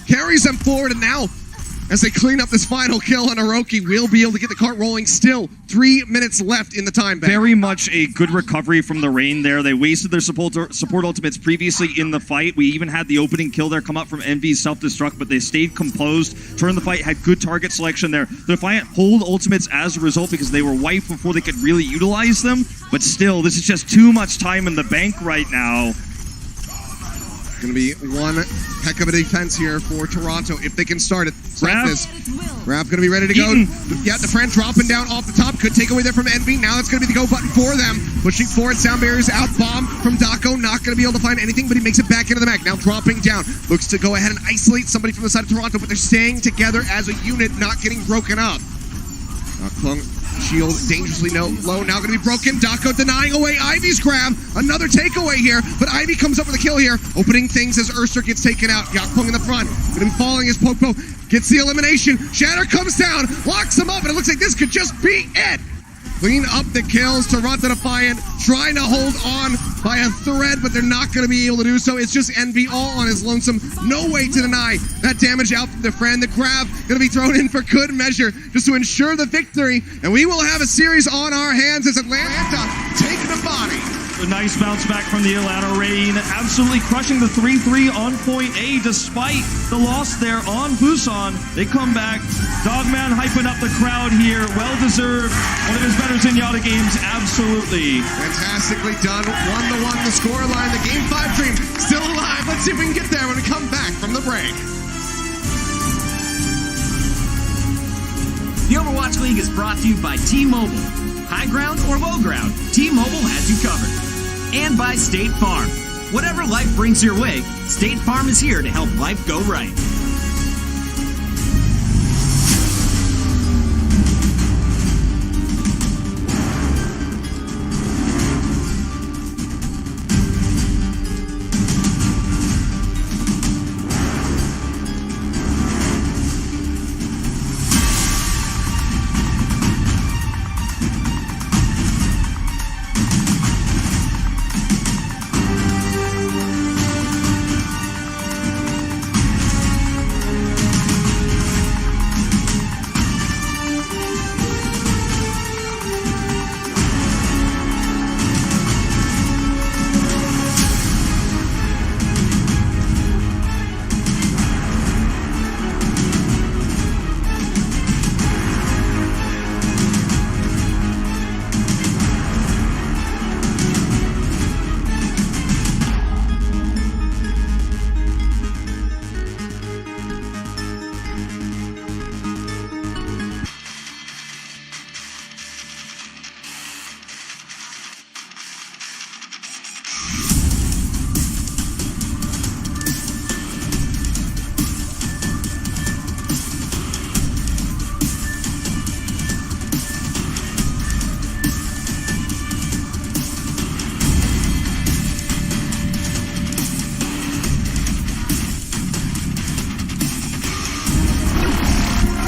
Carries them forward, and now as they clean up this final kill on Hiroki. We'll be able to get the cart rolling still. 3 minutes left in the time bank. Very much a good recovery from the rain there. They wasted their support ultimates previously in the fight. We even had the opening kill there come up from Envy's self-destruct, but they stayed composed, turned the fight, had good target selection there. The Defiant hold ultimates as a result because they were wiped before they could really utilize them. But still, this is just too much time in the bank right now. Going to be one heck of a defense here for Toronto if they can start it. Raph going to be ready to go. Yeah, Defiant dropping down off the top. Could take away there from Envy. Now that's going to be the go button for them. Pushing forward, sound barriers out. Bomb from Dako. Not going to be able to find anything, but he makes it back into the mech. Now dropping down. Looks to go ahead and isolate somebody from the side of Toronto, but they're staying together as a unit, not getting broken up. Klung shield dangerously low. Now going to be broken. Dako denying away Ivy's grab. Another takeaway here, but Ivy comes up with a kill here. Opening things as Urster gets taken out. Klung in the front. Going to be falling as Popo gets the elimination. Shatter comes down, locks him up, and it looks like this could just be it. Clean up the kills. Toronto Defiant trying to hold on by a thread, but they're not going to be able to do so. It's just Envy all on his lonesome. No way to deny that damage out from the friend. The grab going to be thrown in for good measure just to ensure the victory. And we will have a series on our hands as Atlanta take the body. A nice bounce back from the Atlanta Reign, absolutely crushing the 3-3 on point A despite the loss there on Busan. They come back. Dogman hyping up the crowd here. Well-deserved. One of his better Zenyatta games, absolutely. Fantastically done. 1-1 the scoreline. The Game 5 dream still alive. Let's see if we can get there when we come back from the break. The Overwatch League is brought to you by T-Mobile. High ground or low ground, T-Mobile has you covered. And by State Farm. Whatever life brings your way, State Farm is here to help life go right.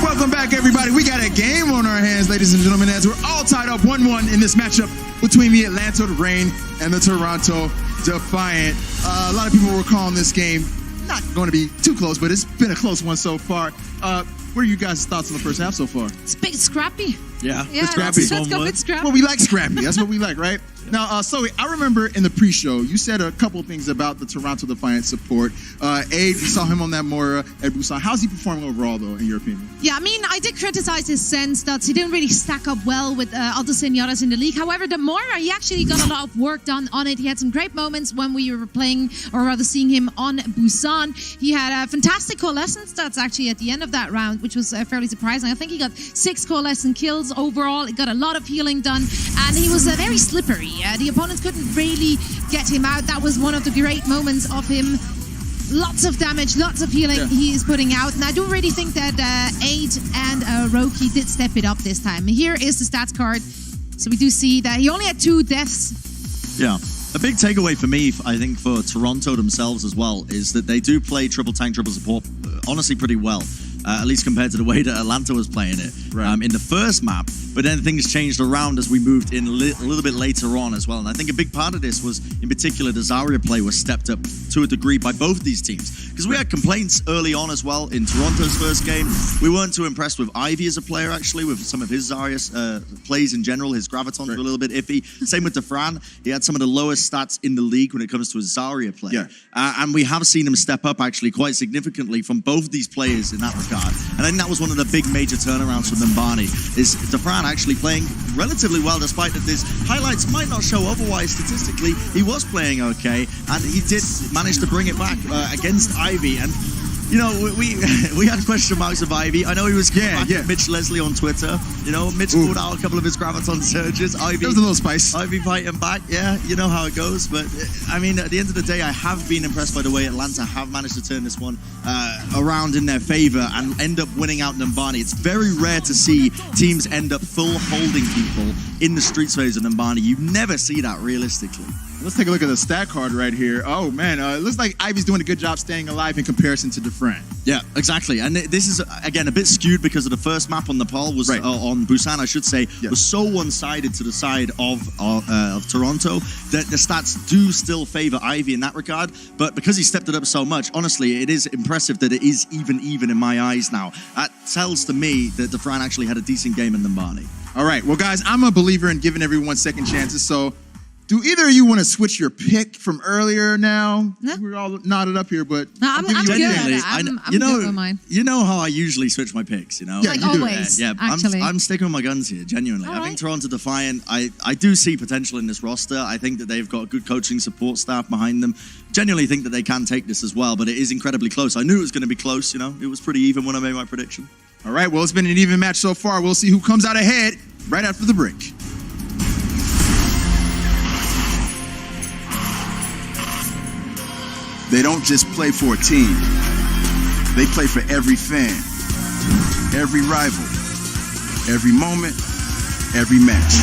Welcome back, everybody. We got a game on our hands, ladies and gentlemen, as we're all tied up 1-1 in this matchup between the Atlanta Reign and the Toronto Defiant. A lot of people were calling this game not going to be too close, but it's been a close one so far. What are you guys' thoughts on the first half so far? It's a bit scrappy. Yeah, Yeah, scrappy. let's go with scrappy. Well, we like scrappy. That's what we like, right? Now, Zoe, I remember in the pre-show, you said a couple of things about the Toronto Defiant support. Abe, we saw him on that Moira at Busan. How's he performing overall, though, in your opinion? Yeah, I mean, I did criticize his sense that he didn't really stack up well with other Zenyatas in the league. However, the Moira, he actually got a lot of work done on it. He had some great moments when we were playing, or rather seeing him on Busan. He had a fantastic coalescence stats actually at the end of that round, which was fairly surprising. I think he got 6 coalescent kills overall. He got a lot of healing done, and he was very slippery. The opponents couldn't really get him out. That was one of the great moments of him. Lots of damage, lots of healing he is putting out. And I do really think that Aid and Roki did step it up this time. Here is the stats card. So we do see that he only had 2 deaths. Yeah. A big takeaway for me, I think, for Toronto themselves as well, is that they do play triple tank, triple support, honestly, pretty well. At least compared to the way that Atlanta was playing it. Right. In the first map, but then things changed around as we moved in a little bit later on as well. And I think a big part of this was, in particular, the Zarya play was stepped up to a degree by both these teams. Because we had complaints early on as well in Toronto's first game. We weren't too impressed with Ivy as a player, actually, with some of his Zarya plays in general. His gravitons were a little bit iffy. Same with Defiant. He had some of the lowest stats in the league when it comes to his Zarya play. Yeah. And we have seen him step up, actually, quite significantly from both these players in that regard. And I think that was one of the big major turnarounds from Numbani, is Defiant actually playing relatively well, despite that his highlights might not show otherwise statistically. He was playing okay, and he did manage to bring it back against Ivy. And you know, we had question marks of Ivy. I know he was Mitch Leslie on Twitter. You know, Mitch called out a couple of his graviton surges. Ivy, there was a little spice. Ivy fighting back. Yeah, you know how it goes. But I mean, at the end of the day, I have been impressed by the way Atlanta have managed to turn this one around in their favor and end up winning out Numbani. It's very rare to see teams end up full holding people in the streets phase of Numbani. You never see that realistically. Let's take a look at the stat card right here. Oh, man. It looks like Ivy's doing a good job staying alive in comparison to Defiant. Yeah, exactly. And this is, again, a bit skewed because of the first map on Nepal was, on Busan, I should say, was so one-sided to the side of Toronto that the stats do still favor Ivy in that regard. But because he stepped it up so much, honestly, it is impressive that it is even in my eyes now. That tells to me that Defiant actually had a decent game in Numbani. All right. Well, guys, I'm a believer in giving everyone second chances, so do either of you want to switch your pick from earlier now? No. We're all knotted up here, but No, I'm good. I'm good with mine. You know how I usually switch my picks, you know? Yeah, Like you do. always, Yeah, actually. I'm sticking with my guns here, genuinely. All I right. think Toronto Defiant, I do see potential in this roster. I think that they've got good coaching support staff behind them. Genuinely think that they can take this as well, but it is incredibly close. I knew it was going to be close, you know? It was pretty even when I made my prediction. All right. Well, it's been an even match so far. We'll see who comes out ahead right after the break. They don't just play for a team. They play for every fan, every rival, every moment, every match.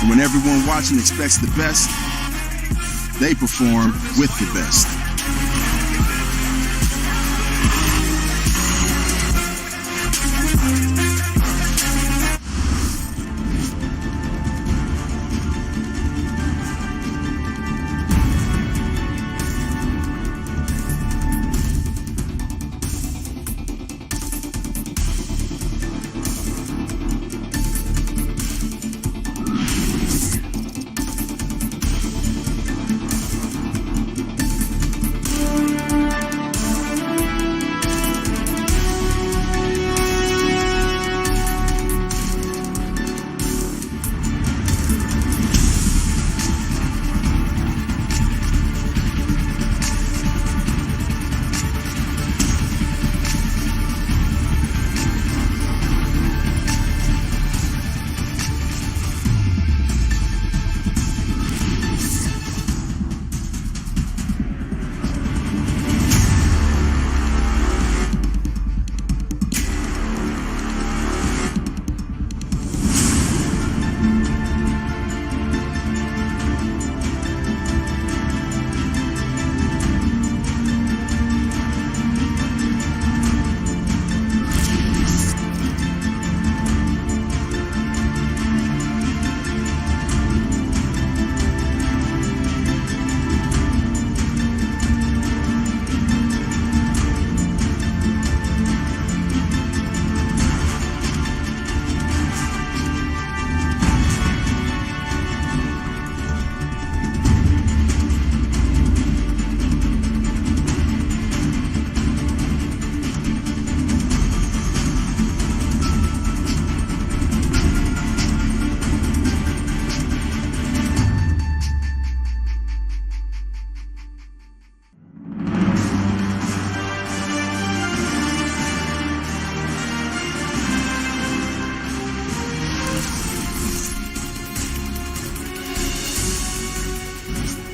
And when everyone watching expects the best, they perform with the best.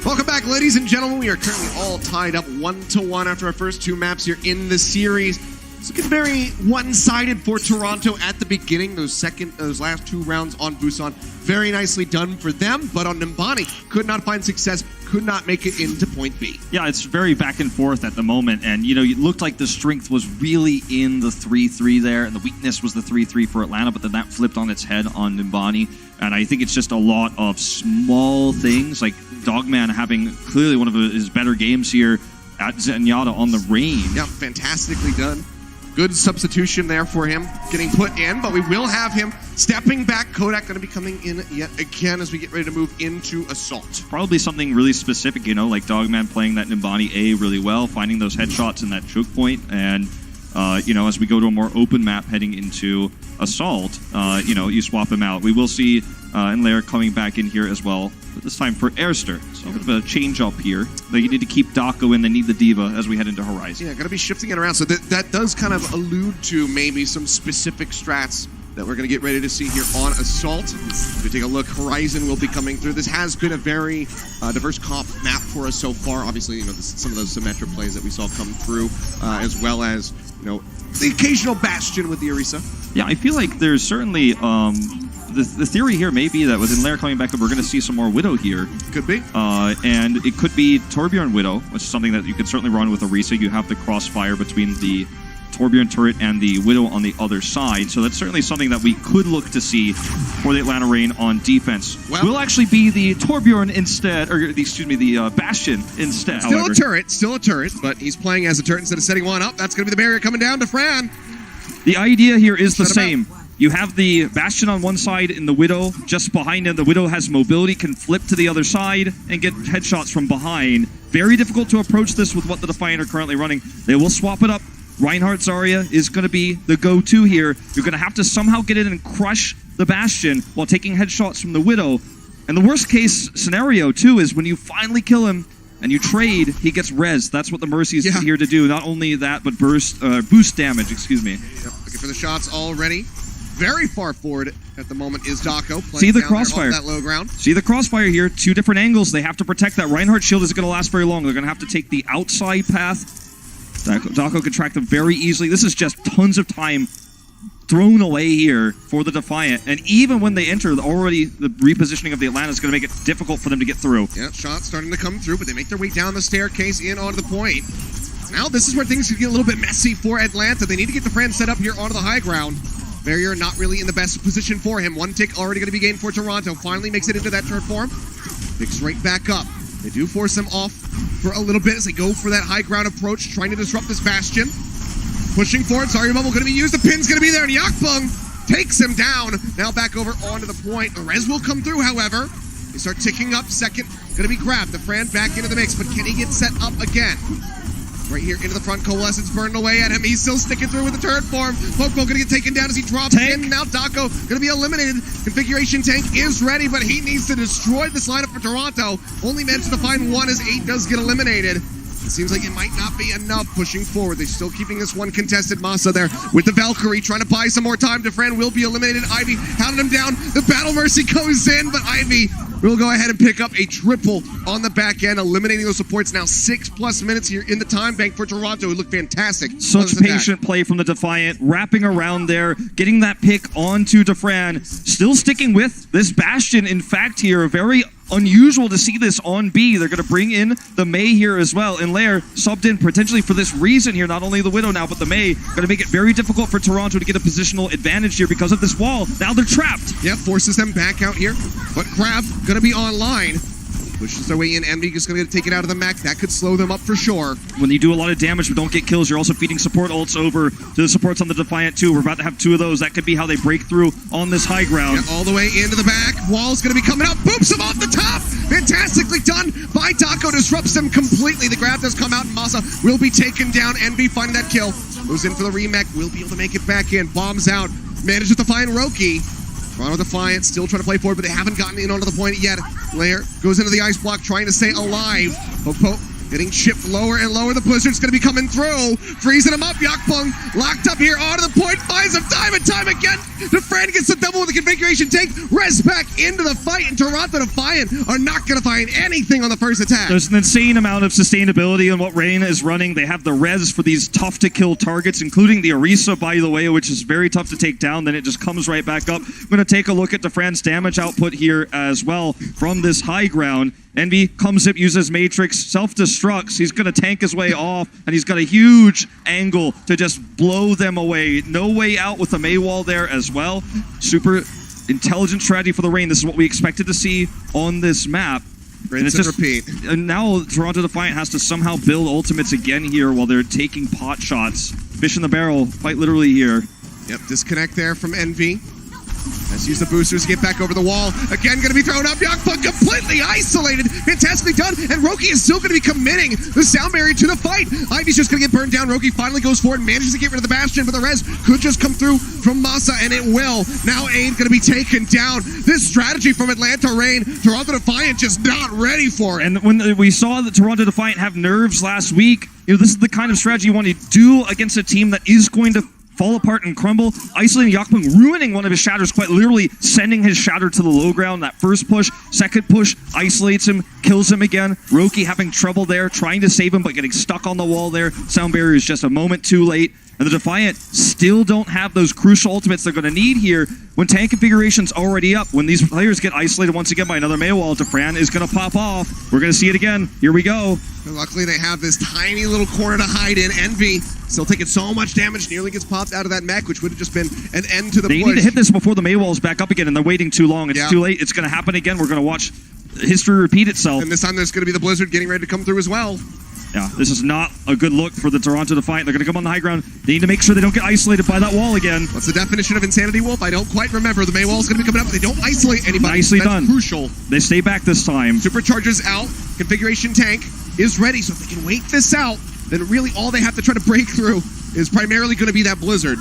Welcome back, ladies and gentlemen. We are currently all tied up 1-1 after our first two maps here in the series. It's looking very one-sided for Toronto at the beginning. Those last 2 rounds on Busan, very nicely done for them. But on Nimbani, could not find success, could not make it into point B. Yeah, it's very back and forth at the moment. And, you know, it looked like the strength was really in the 3-3 there, and the weakness was the 3-3 for Atlanta, but then that flipped on its head on Nimbani. And I think it's just a lot of small things, like Dogman having clearly one of his better games here at Zenyatta on the range. Yeah, fantastically done. Good substitution there for him getting put in, but we will have him stepping back. Kodak going to be coming in yet again as we get ready to move into Assault. Probably something really specific, you know, like Dogman playing that Nimbani A really well, finding those headshots in that choke point, and, you know, as we go to a more open map heading into Assault, you know, you swap him out. We will see Enlair coming back in here as well, but this time for Airster. So a bit of a change up here. They need to keep Dako in, they need the Diva as we head into Horizon. Yeah, going to be shifting it around. So that does kind of allude to maybe some specific strats that we're going to get ready to see here on Assault. If we take a look, Horizon will be coming through. This has been a very diverse comp map for us so far. Obviously, you know, some of those Symmetra plays that we saw come through, as well as, you know, the occasional Bastion with the Orisa. Yeah, I feel like there's certainly the theory here may be that with Enlair coming back, that we're going to see some more Widow here. Could be. And it could be Torbjorn Widow, which is something that you could certainly run with Orisa. You have the crossfire between the Torbjorn turret and the Widow on the other side. So that's certainly something that we could look to see for the Atlanta Reign on defense. Well, will actually be the Torbjorn instead, or excuse me, the Bastion instead. Still a turret, but he's playing as a turret instead of setting one up. That's going to be the barrier coming down to Fran. The idea here is the same. You have the Bastion on one side and the Widow just behind him. The Widow has mobility, can flip to the other side and get headshots from behind. Very difficult to approach this with what the Defiant are currently running. They will swap it up. Reinhardt Zarya is going to be the go-to here. You're going to have to somehow get in and crush the Bastion while taking headshots from the Widow. And the worst case scenario, too, is when you finally kill him and you trade, he gets res. That's what the Mercy is here to do. Not only that, but boost damage, excuse me. Yep, looking for the shots already. Very far forward at the moment is Dako. See the crossfire. That low ground. See the crossfire here. 2 different angles. They have to protect that. Reinhardt shield isn't going to last very long. They're going to have to take the outside path. Dako can track them very easily. This is just tons of time thrown away here for the Defiant. And even when they enter, already the repositioning of the Atlanta is going to make it difficult for them to get through. Yeah, shots starting to come through, but they make their way down the staircase in onto the point. Now this is where things could get a little bit messy for Atlanta. They need to get the Fran set up here onto the high ground. Barrier not really in the best position for him. 1 tick already going to be gained for Toronto. Finally makes it into that turret form. Picks right back up. They do force him off for a little bit as they go for that high ground approach, trying to disrupt this Bastion. Pushing forward, Zarya Bubble going to be used. The pin's going to be there, and Yakbung takes him down. Now back over onto the point. The res will come through, however. They start ticking up. Second going to be grabbed. The Fran back into the mix, but can he get set up again? Right here into the front, Coalescence burning away at him. He's still sticking through with the turret form. Popo gonna get taken down as he drops in. Now Dako gonna be eliminated. Configuration tank is ready, but he needs to destroy this lineup for Toronto. Only managed to find 1 as 8 does get eliminated. It seems like it might not be enough pushing forward. They're still keeping this one contested. Masa there with the Valkyrie trying to buy some more time. Defran will be eliminated. Ivy hounded him down. The Battle Mercy goes in, but Ivy will go ahead and pick up a triple on the back end, eliminating those supports. Now 6+ minutes here in the time bank for Toronto, who look fantastic. Such patient play from the Defiant, wrapping around there, getting that pick onto Defran, still sticking with this Bastion. In fact, here, very unusual to see this on B. They're going to bring in the Mei here as well. And Lair subbed in potentially for this reason here. Not only the Widow now, but the Mei. Going to make it very difficult for Toronto to get a positional advantage here because of this wall. Now they're trapped. Yeah, forces them back out here. But Crab going to be online. Pushes their way in. Envy is going to take it out of the mech. That could slow them up for sure. When you do a lot of damage but don't get kills, you're also feeding support ults over to the supports on the Defiant too. We're about to have 2 of those. That could be how they break through on this high ground. Yeah, all the way into the back. Wall's going to be coming out. Boops him off the top. Fantastically done by Dako. Disrupts them completely. The grab does come out, and Masa will be taken down. Envy finding that kill. Goes in for the remech. Will be able to make it back in. Bombs out. Manages to find Roki. Toronto Defiant still trying to play forward, but they haven't gotten in onto the point yet. Lair goes into the ice block, trying to stay alive. Popo Getting chipped lower and lower. The Blizzard's going to be coming through. Freezing him up. Yakpung locked up here onto the point. Finds him time and time again. Defran gets the double with the configuration tank. Res back into the fight. And Toronto Defiant are not going to find anything on the first attack. There's an insane amount of sustainability in what Reign is running. They have the res for these tough-to-kill targets, including the Orisa, by the way, which is very tough to take down. Then it just comes right back up. I'm going to take a look at Defran's damage output here as well from this high ground. Envy comes up, uses Matrix, self-destructs. He's going to tank his way off, and he's got a huge angle to just blow them away. No way out with the May wall there as well. Super intelligent strategy for the Reign. This is what we expected to see on this map. Rinse and repeat. And now Toronto Defiant has to somehow build ultimates again here while they're taking pot shots. Fish in the barrel, quite literally here. Yep, disconnect there from Envy. Let's use the boosters to get back over the wall. Again, going to be thrown up. Yakpung completely isolated. Fantastically done. And Roki is still going to be committing the sound barrier to the fight. Ivy's just going to get burned down. Roki finally goes forward and manages to get rid of the Bastion, but the res could just come through from Masa, and it will. Now Aid going to be taken down. This strategy from Atlanta Reign, Toronto Defiant just not ready for it. And when we saw the Toronto Defiant have nerves last week, this is the kind of strategy you want to do against a team that is going to fall apart and crumble. Isolating Yakpung, ruining one of his shatters, quite literally sending his shatter to the low ground. That first push, second push, isolates him, kills him again. Roki having trouble there, trying to save him, but getting stuck on the wall there. Sound barrier is just a moment too late. And the Defiant still don't have those crucial ultimates they're going to need here when tank configuration's already up. When these players get isolated once again by another Maywall, Defran is going to pop off. We're going to see it again. Here we go. And luckily they have this tiny little corner to hide in. Envy still taking so much damage, nearly gets popped out of that mech, which would have just been an end to the push. They need to hit this before the Maywall's back up again, and they're waiting too long. It's too late. It's going to happen again. We're going to watch history repeat itself. And this time there's going to be the Blizzard getting ready to come through as well. Yeah, this is not a good look for the Toronto Defiant. They're going to come on the high ground. They need to make sure they don't get isolated by that wall again. What's the definition of Insanity Wolf? I don't quite remember. The Maywall's going to be coming up. They don't isolate anybody. Nicely That's done. Crucial. They stay back this time. Supercharger's out. Configuration tank is ready. So if they can wait this out, then really all they have to try to break through is primarily going to be that Blizzard.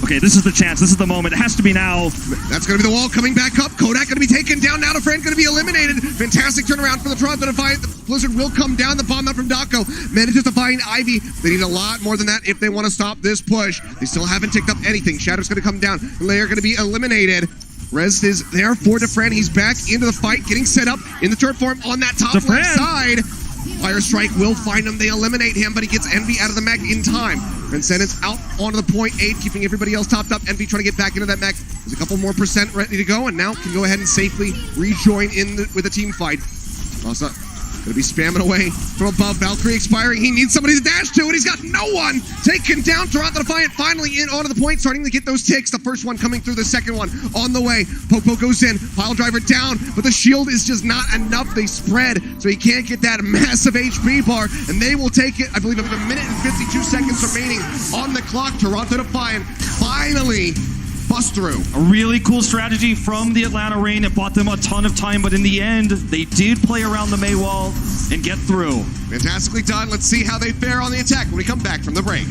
Okay, this is the chance. This is the moment. It has to be now. That's going to be the wall coming back up. Kodak going to be taken down. Now Defran going to be eliminated. Fantastic turnaround for the Toronto Defiant. The Blizzard will come down. The bomb out from Dako manages to find Ivy. They need a lot more than that if they want to stop this push. They still haven't ticked up anything. Shatter's going to come down. Lair going to be eliminated. Rez is there for Defran. He's back into the fight, getting set up in the turret form on that top left side. Fire Strike will find him. They eliminate him, but he gets Envy out of the mech in time. Transcendence out onto the point 8, keeping everybody else topped up. Envy trying to get back into that mech. There's a couple more percent ready to go, and now can go ahead and safely rejoin in with the team fight. Also, going to be spamming away from above. Valkyrie expiring. He needs somebody to dash to, and he's got no one. Taken down. Toronto Defiant finally in onto the point, starting to get those ticks. The first one coming through, the second one on the way. Popo goes in. Pile driver down, but the shield is just not enough. They spread, so he can't get that massive HP bar, and they will take it. I believe with a minute and 52 seconds remaining on the clock. Toronto Defiant finally bust through. A really cool strategy from the Atlanta Reign. It bought them a ton of time, but in the end, they did play around the Maywall and get through. Fantastically done. Let's see how they fare on the attack when we come back from the break.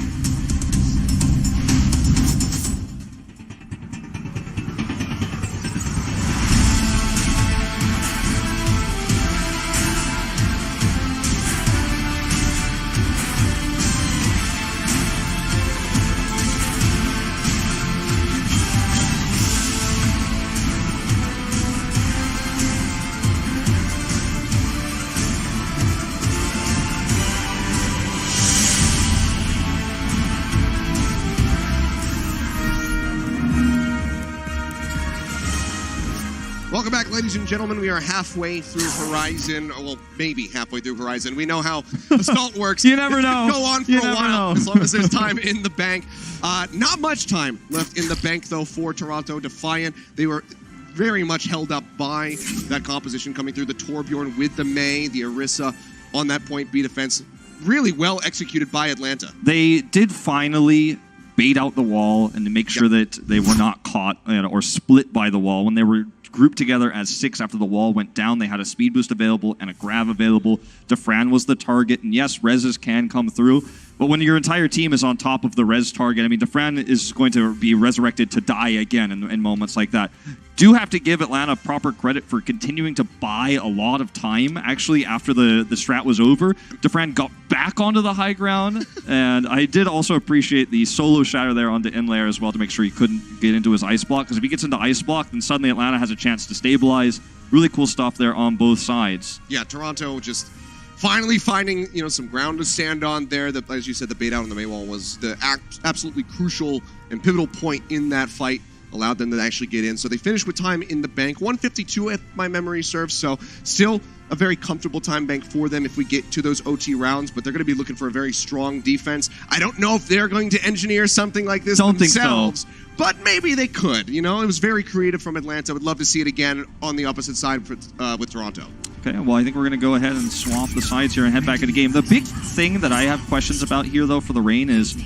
Welcome back, ladies and gentlemen. We are halfway through Horizon. Well, maybe halfway through Horizon. We know how Assault works. You never know. Go on for a while, as long as there's time in the bank. Not much time left in the bank, though, for Toronto Defiant. They were very much held up by that composition coming through. The Torbjorn with the May, the Orisa on that point B defense. Really well executed by Atlanta. They did finally bait out the wall and to make sure that they were not caught or split by the wall. When they were grouped together as 6 after the wall went down, they had a speed boost available and a grab available. Defran was the target, and yes, reses can come through, But when your entire team is on top of the res target, I mean, Defiant is going to be resurrected to die again in moments like that. Do have to give Atlanta proper credit for continuing to buy a lot of time. Actually, after the strat was over, Defiant got back onto the high ground, and I did also appreciate the solo shatter there onto in-layer as well to make sure he couldn't get into his ice block, because if he gets into ice block, then suddenly Atlanta has a chance to stabilize. Really cool stuff there on both sides. Yeah, Toronto just finally finding, some ground to stand on there. That, as you said, the bait out on the Maywall was the absolutely crucial and pivotal point in that fight. Allowed them to actually get in. So they finished with time in the bank. 152 if my memory serves. So still a very comfortable time bank for them if we get to those OT rounds. But they're going to be looking for a very strong defense. I don't know if they're going to engineer something like this themselves. Think so. But maybe they could. It was very creative from Atlanta. I would love to see it again on the opposite side with Toronto. Okay, well, I think we're going to go ahead and swap the sides here and head back into the game. The big thing that I have questions about here, though, for the Reign is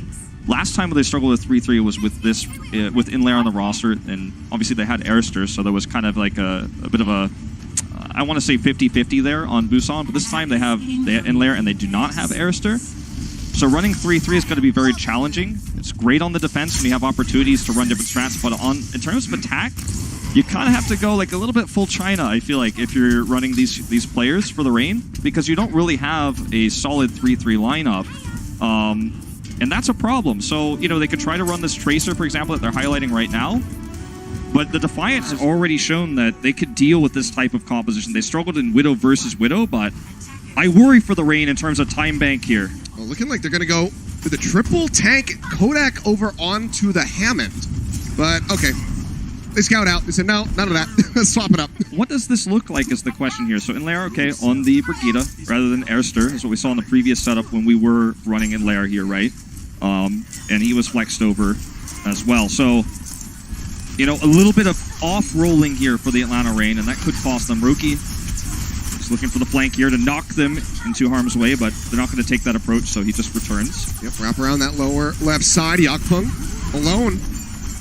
last time they struggled with 3-3 was with this, with in-layer on the roster, and obviously they had Arister, so there was kind of like a bit of a, I want to say 50-50 there on Busan, but this time they have in-layer and they do not have Arister. So running 3-3 is going to be very challenging. It's great on the defense when you have opportunities to run different strats, but in terms of attack, you kind of have to go like a little bit full China, I feel like, if you're running these players for the Reign, because you don't really have a solid 3-3 lineup. And that's a problem. So, they could try to run this Tracer, for example, that they're highlighting right now. But the Defiant has already shown that they could deal with this type of composition. They struggled in Widow versus Widow, but I worry for the Reign in terms of time bank here. Well, looking like they're going to go with a triple tank Kodak over onto the Hammond. But, okay. They scout out. They said, no, none of that. Swap it up. What does this look like is the question here. So in layer, okay, on the Brigitte rather than Arister is what we saw in the previous setup when we were running in layer here, right? And he was flexed over as well. So, a little bit of off-rolling here for the Atlanta Reign, and that could cost them. Roki is looking for the flank here to knock them into harm's way, but they're not going to take that approach, so he just returns. Yep, wrap around that lower left side. Yakpung alone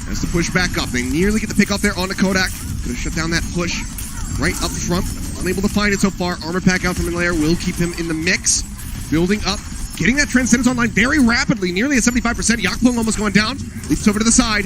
has to push back up. They nearly get the pick off there onto Kodak. Gonna shut down that push right up front. Unable to find it so far. Armor pack out from in layer will keep him in the mix. Building up. Getting that Transcendence online very rapidly. Nearly at 75%. Yakpung almost going down. Leaps over to the side.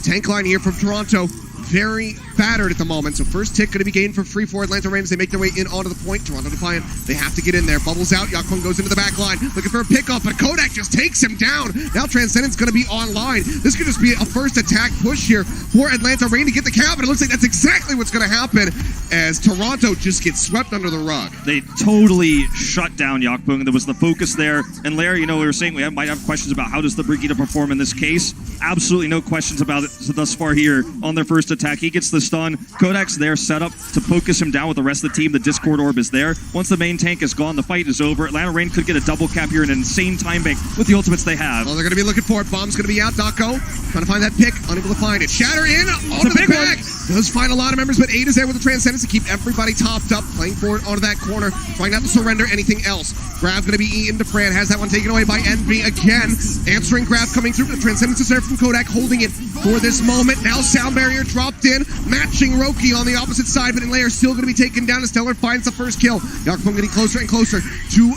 Tank line here from Toronto. Very battered at the moment. So first tick going to be gained for free for Atlanta Reign as they make their way in onto the point. Toronto Defiant, they have to get in there. Bubbles out. Yakpung goes into the back line. Looking for a pickoff, but Kodak just takes him down. Now Transcendence going to be online. This could just be a first attack push here for Atlanta Reign to get the cap. And it looks like that's exactly what's going to happen as Toronto just gets swept under the rug. They totally shut down Yakpung. There was the focus there. And Larry, we were saying we might have questions about how does the Brigitte perform in this case. Absolutely no questions about it thus far here on their first attack. He gets the stun. Kodak's there set up to focus him down with the rest of the team. The Discord Orb is there. Once the main tank is gone, the fight is over. Atlanta Reign could get a double cap here in an insane time bank with the ultimates they have. Well, they're going to be looking for it. Bomb's going to be out. Dako trying to find that pick. Unable to find it. Shatter in onto the back. Does find a lot of members, but 8 is there with the Transcendence to keep everybody topped up. Playing forward onto that corner. Trying not to surrender anything else. Grab going to be eaten. Defiant has that one taken away by Envy again. Answering grab coming through. The Transcendence is there from Kodak holding it for this moment. Now sound barrier dropped in. Matching Roki on the opposite side, but in layer still going to be taken down as Stellar finds the first kill. Yakpung getting closer and closer to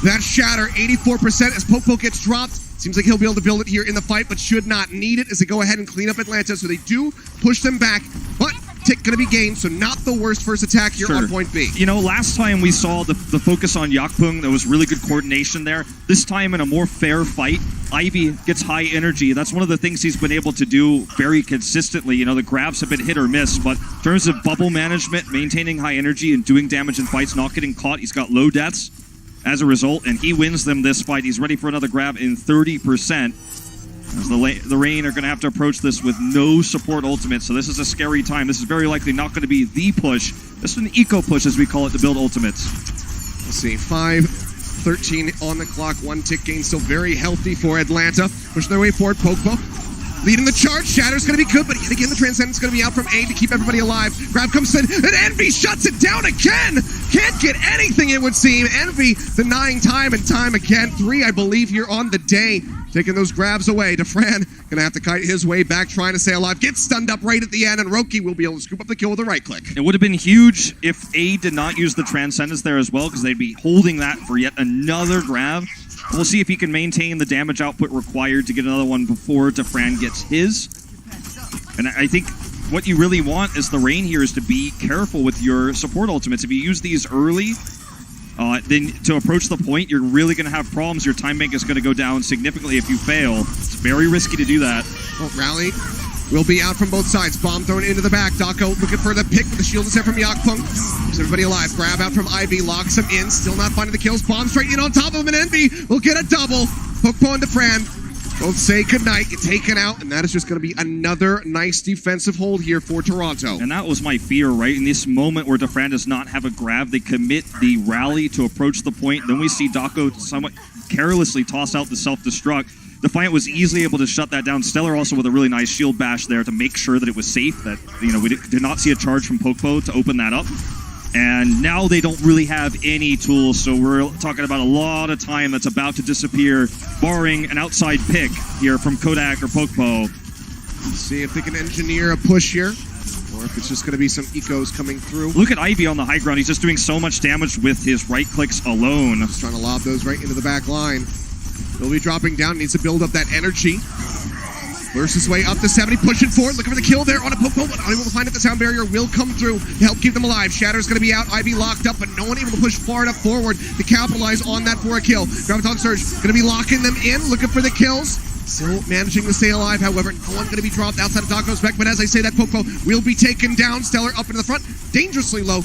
that shatter. 84% as Poke gets dropped. Seems like he'll be able to build it here in the fight, but should not need it as they go ahead and clean up Atlanta. So they do push them back, but tick going to be gained, so not the worst first attack here on point B. Last time we saw the focus on Yakpung, there was really good coordination there. This time in a more fair fight, Ivy gets high energy. That's one of the things he's been able to do very consistently. The grabs have been hit or miss, but in terms of bubble management, maintaining high energy and doing damage in fights, not getting caught, he's got low deaths as a result, and he wins them this fight. He's ready for another grab in 30%. As the Reign are going to have to approach this with no support ultimate, so this is a scary time. This is very likely not going to be the push. This is an eco push, as we call it, to build ultimates. Let's see, 5:13 on the clock. 1 tick gain, still very healthy for Atlanta. Pushing their way forward. Pogba leading the charge. Shatter's going to be good, but yet again the Transcendence is going to be out from A to keep everybody alive. Grab comes in, and Envy shuts it down again. Can't get anything, it would seem. Envy denying time and time again. 3, I believe, here on the day. taking those grabs away. Defran gonna have to kite his way back, trying to stay alive. Gets stunned up right at the end, and Roki will be able to scoop up the kill with a right click. It would have been huge if A did not use the Transcendence there as well, because they'd be holding that for yet another grab. We'll see if he can maintain the damage output required to get another one before Defran gets his. And I think what you really want as the Rain here is to be careful with your support ultimates. If you use these early, then to approach the point, you're really going to have problems. Your time bank is going to go down significantly if you fail. It's very risky to do that. Oh, Rally will be out from both sides. Bomb thrown into the back. Dako looking for the pick, but the shield is there from Yakpung. Keeps everybody alive. Grab out from Ivy, locks him in. Still not finding the kills. Bomb straight in on top of him, and Envy will get a double. Hookpo and Defran both say goodnight, get taken out, and that is just going to be another nice defensive hold here for Toronto. And that was my fear, right? In this moment where Defran does not have a grab, they commit the rally to approach the point. Then we see Dako somewhat carelessly toss out the self-destruct. Defiant was easily able to shut that down. Stellar also with a really nice shield bash there to make sure that it was safe, that, you know, we did not see a charge from Pokpo to open that up. And now they don't really have any tools, so we're talking about a lot of time that's about to disappear, barring an outside pick here from Kodak or Pokpo. See if they can engineer a push here, or if it's just going to be some ecos coming through. Look at Ivy on the high ground. He's just doing so much damage with his right clicks alone. Just trying to lob those right into the back line. He'll be dropping down, needs to build up that energy. Bursts his way up to 70, pushing forward, looking for the kill there on a Pokpo, but unable to find it. The sound barrier will come through to help keep them alive. Shatter's going to be out, Ivy locked up, but no one able to push far enough forward to capitalize on that for a kill. Graviton Surge going to be locking them in, looking for the kills. Still managing to stay alive, however, no one going to be dropped outside of Dako's back, but as I say, that Pokpo will be taken down. Stellar up into the front, dangerously low.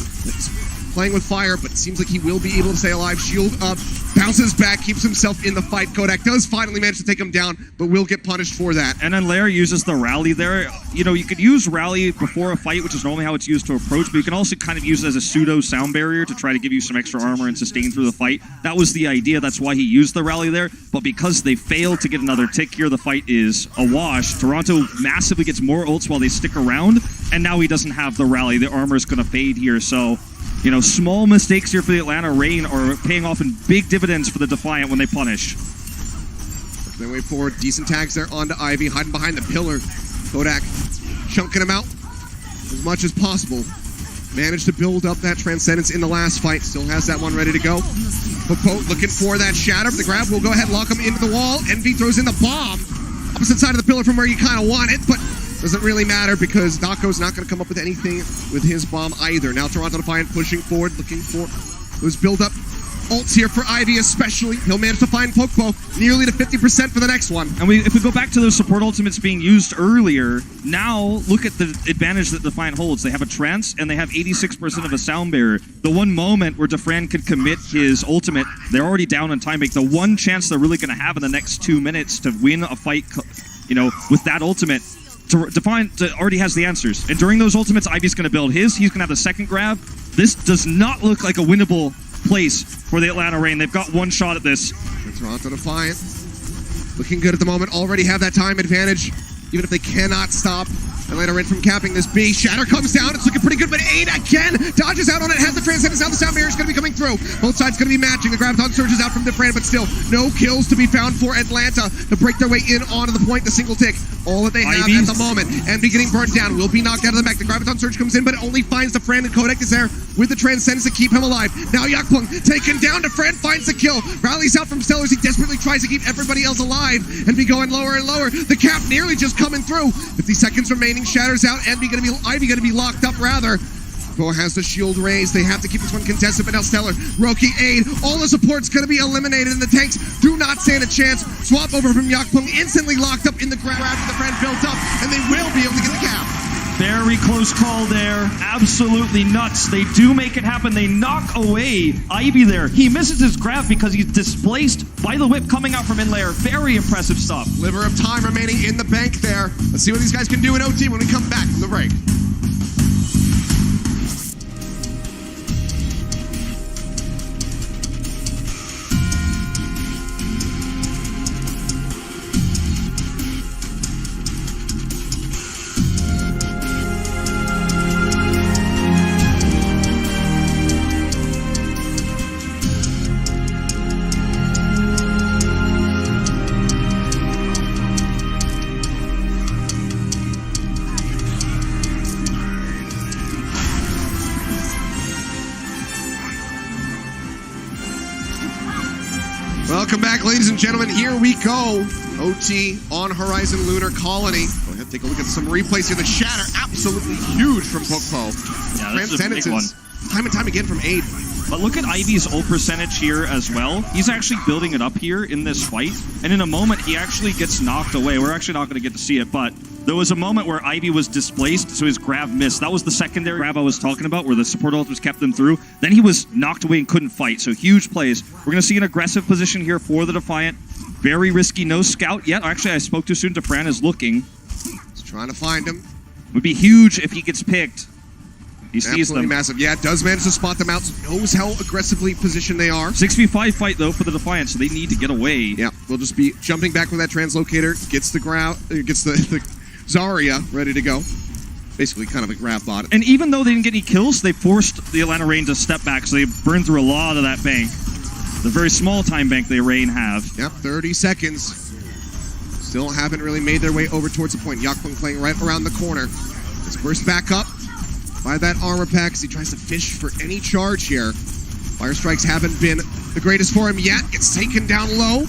Playing with fire, but it seems like he will be able to stay alive. Shield up, bounces back, keeps himself in the fight. Kodak does finally manage to take him down, but will get punished for that. And then Lair uses the rally there. You know, you could use rally before a fight, which is normally how it's used to approach, but you can also kind of use it as a pseudo sound barrier to try to give you some extra armor and sustain through the fight. That was the idea. That's why he used the rally there. But because they failed to get another tick here, the fight is a wash. Toronto massively gets more ults while they stick around, and now he doesn't have the rally. The armor is going to fade here, so... You know, small mistakes here for the Atlanta Rain are paying off in big dividends for the Defiant when they punish. They way forward, decent tags there onto Ivy, hiding behind the pillar. Kodak chunking him out as much as possible. Managed to build up that Transcendence in the last fight. Still has that one ready to go. Pokpo looking for that shatter. The grab will go ahead and lock him into the wall. Envy throws in the bomb. Opposite side of the pillar from where you kind of want it, but doesn't really matter because Dako's not going to come up with anything with his bomb either. Now Toronto Defiant pushing forward, looking for those build-up ults here for Ivy especially. He'll manage to find Pokpo nearly to 50% for the next one. And if we go back to those support ultimates being used earlier, now look at the advantage that Defiant holds. They have a trance and they have 86% of a sound barrier. The one moment where Defran could commit his ultimate, they're already down on time bank. The one chance they're really going to have in the next 2 minutes to win a fight, you know, with that ultimate, Defiant already has the answers. And during those ultimates, Ivy's going to build his. He's going to have the second grab. This does not look like a winnable place for the Atlanta Rain. They've got one shot at this. Toronto Defiant looking good at the moment. Already have that time advantage, even if they cannot stop Atlanta Rain from capping this B. Shatter comes down. It's looking pretty good, but Aid again dodges out on it. Has the Transcendence. Now the sound barrier is going to be coming through. Both sides going to be matching. The Graviton surges out from Defran, but still no kills to be found for Atlanta to break their way in onto the point. The single tick, all that they have at the moment. Envy getting burnt down, will be knocked out of the mech. The Graviton surge comes in, but it only finds Defran, and Kodak is there with the Transcendence to keep him alive. Now Yakpung taken down. Defran finds the kill. Rallies out from Stellars. He desperately tries to keep everybody else alive and be going lower and lower. The cap nearly just coming through. 50 seconds remaining. Shatters out. Ivy going to be locked up rather. Bo has the shield raised. They have to keep this one contested, but now Stellar, Roki, Aid, all the support's going to be eliminated, and the tanks do not stand a chance. Swap over from Yakpung, instantly locked up in the grab. The friend built up, and they will be able to get the cap. Very close call there. Absolutely nuts. They do make it happen. They knock away Ivy there. He misses his grab because he's displaced by the whip coming out from in layer. Very impressive stuff. Sliver of time remaining in the bank there. Let's see what these guys can do in OT when we come back from the break. Welcome back, ladies and gentlemen. Here we go. OT on Horizon Lunar Colony. Go ahead, take a look at some replays here. The shatter, absolutely huge from Pokpo. Yeah, this is a big one. Time and time again from Aid. But look at Ivy's ult percentage here as well. He's actually building it up here in this fight. And in a moment, he actually gets knocked away. We're actually not going to get to see it, but there was a moment where Ivy was displaced, so his grab missed. That was the secondary grab I was talking about, where the support ultras kept them through. Then he was knocked away and couldn't fight, so huge plays. We're going to see an aggressive position here for the Defiant. Very risky, no scout yet. Actually, I spoke too soon. Defran is looking. He's trying to find him. Would be huge if he gets picked. He sees Absolutely them. massive. Yeah, does manage to spot them out. Knows how aggressively positioned they are. 6v5 fight, though, for the Defiant, so they need to get away. Yeah, we'll just be jumping back with that translocator. Gets the Zarya ready to go. Basically kind of a grab bot. And even though they didn't get any kills, they forced the Atlanta Reign to step back, so they burned through a lot of that bank. The very small time bank they Reign have. Yep, 30 seconds. Still haven't really made their way over towards the point. Yakpung playing right around the corner. Let's burst back up by that armor pack as he tries to fish for any charge here. Fire strikes haven't been the greatest for him yet. Gets taken down low.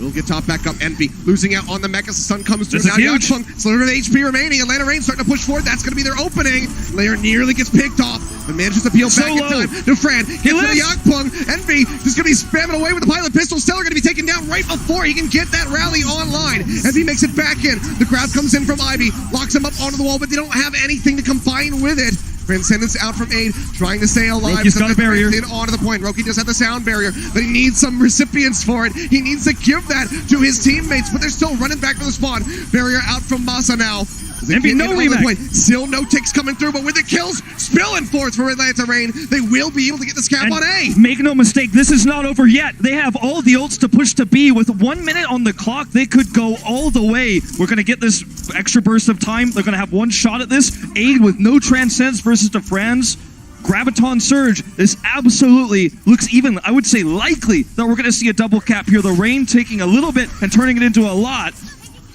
Will get top back up. Envy losing out on the mech as the sun comes through. This Now is huge. Yakpung, sliver of HP remaining. Atlanta Reign starting to push forward. That's going to be their opening. Lair nearly gets picked off, but manages to peel back in time. Defran gets to the Yakpung. Envy is going to be spamming away with the pilot pistol. Stellar going to be taken down right before he can get that rally online. Envy makes it back in. The grab comes in from Ivy. Locks him up onto the wall, but they don't have anything to combine with it. Transcendence out from Aid, trying to stay alive. Roki's got a barrier. Onto the point. Roki does have the sound barrier, but he needs some recipients for it. He needs to give that to his teammates, but they're still running back for the spawn. Barrier out from Masa now. Envy, no rematch. Still no ticks coming through, but with the kills spilling forth for Atlanta Reign, they will be able to get this cap on A. Make no mistake, this is not over yet. They have all the ults to push to B. With 1 minute on the clock, they could go all the way. We're going to get this extra burst of time. They're going to have one shot at this. Aid with no Transcends versus Defran's Graviton Surge. This absolutely looks even, I would say, likely that we're going to see a double cap here. The Reign taking a little bit and turning it into a lot.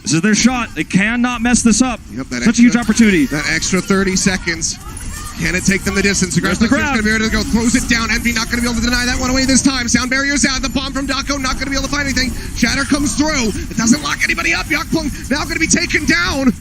This is their shot. They cannot mess this up. Yep, Such a huge opportunity. That extra 30 seconds. Can it take them the distance? There's the grab. Going to be able to go. Throws it down. Envy not going to be able to deny that one away this time. Sound barrier's out. The bomb from Dako not going to be able to find anything. Shatter comes through. It doesn't lock anybody up. Yakpung now going to be taken down.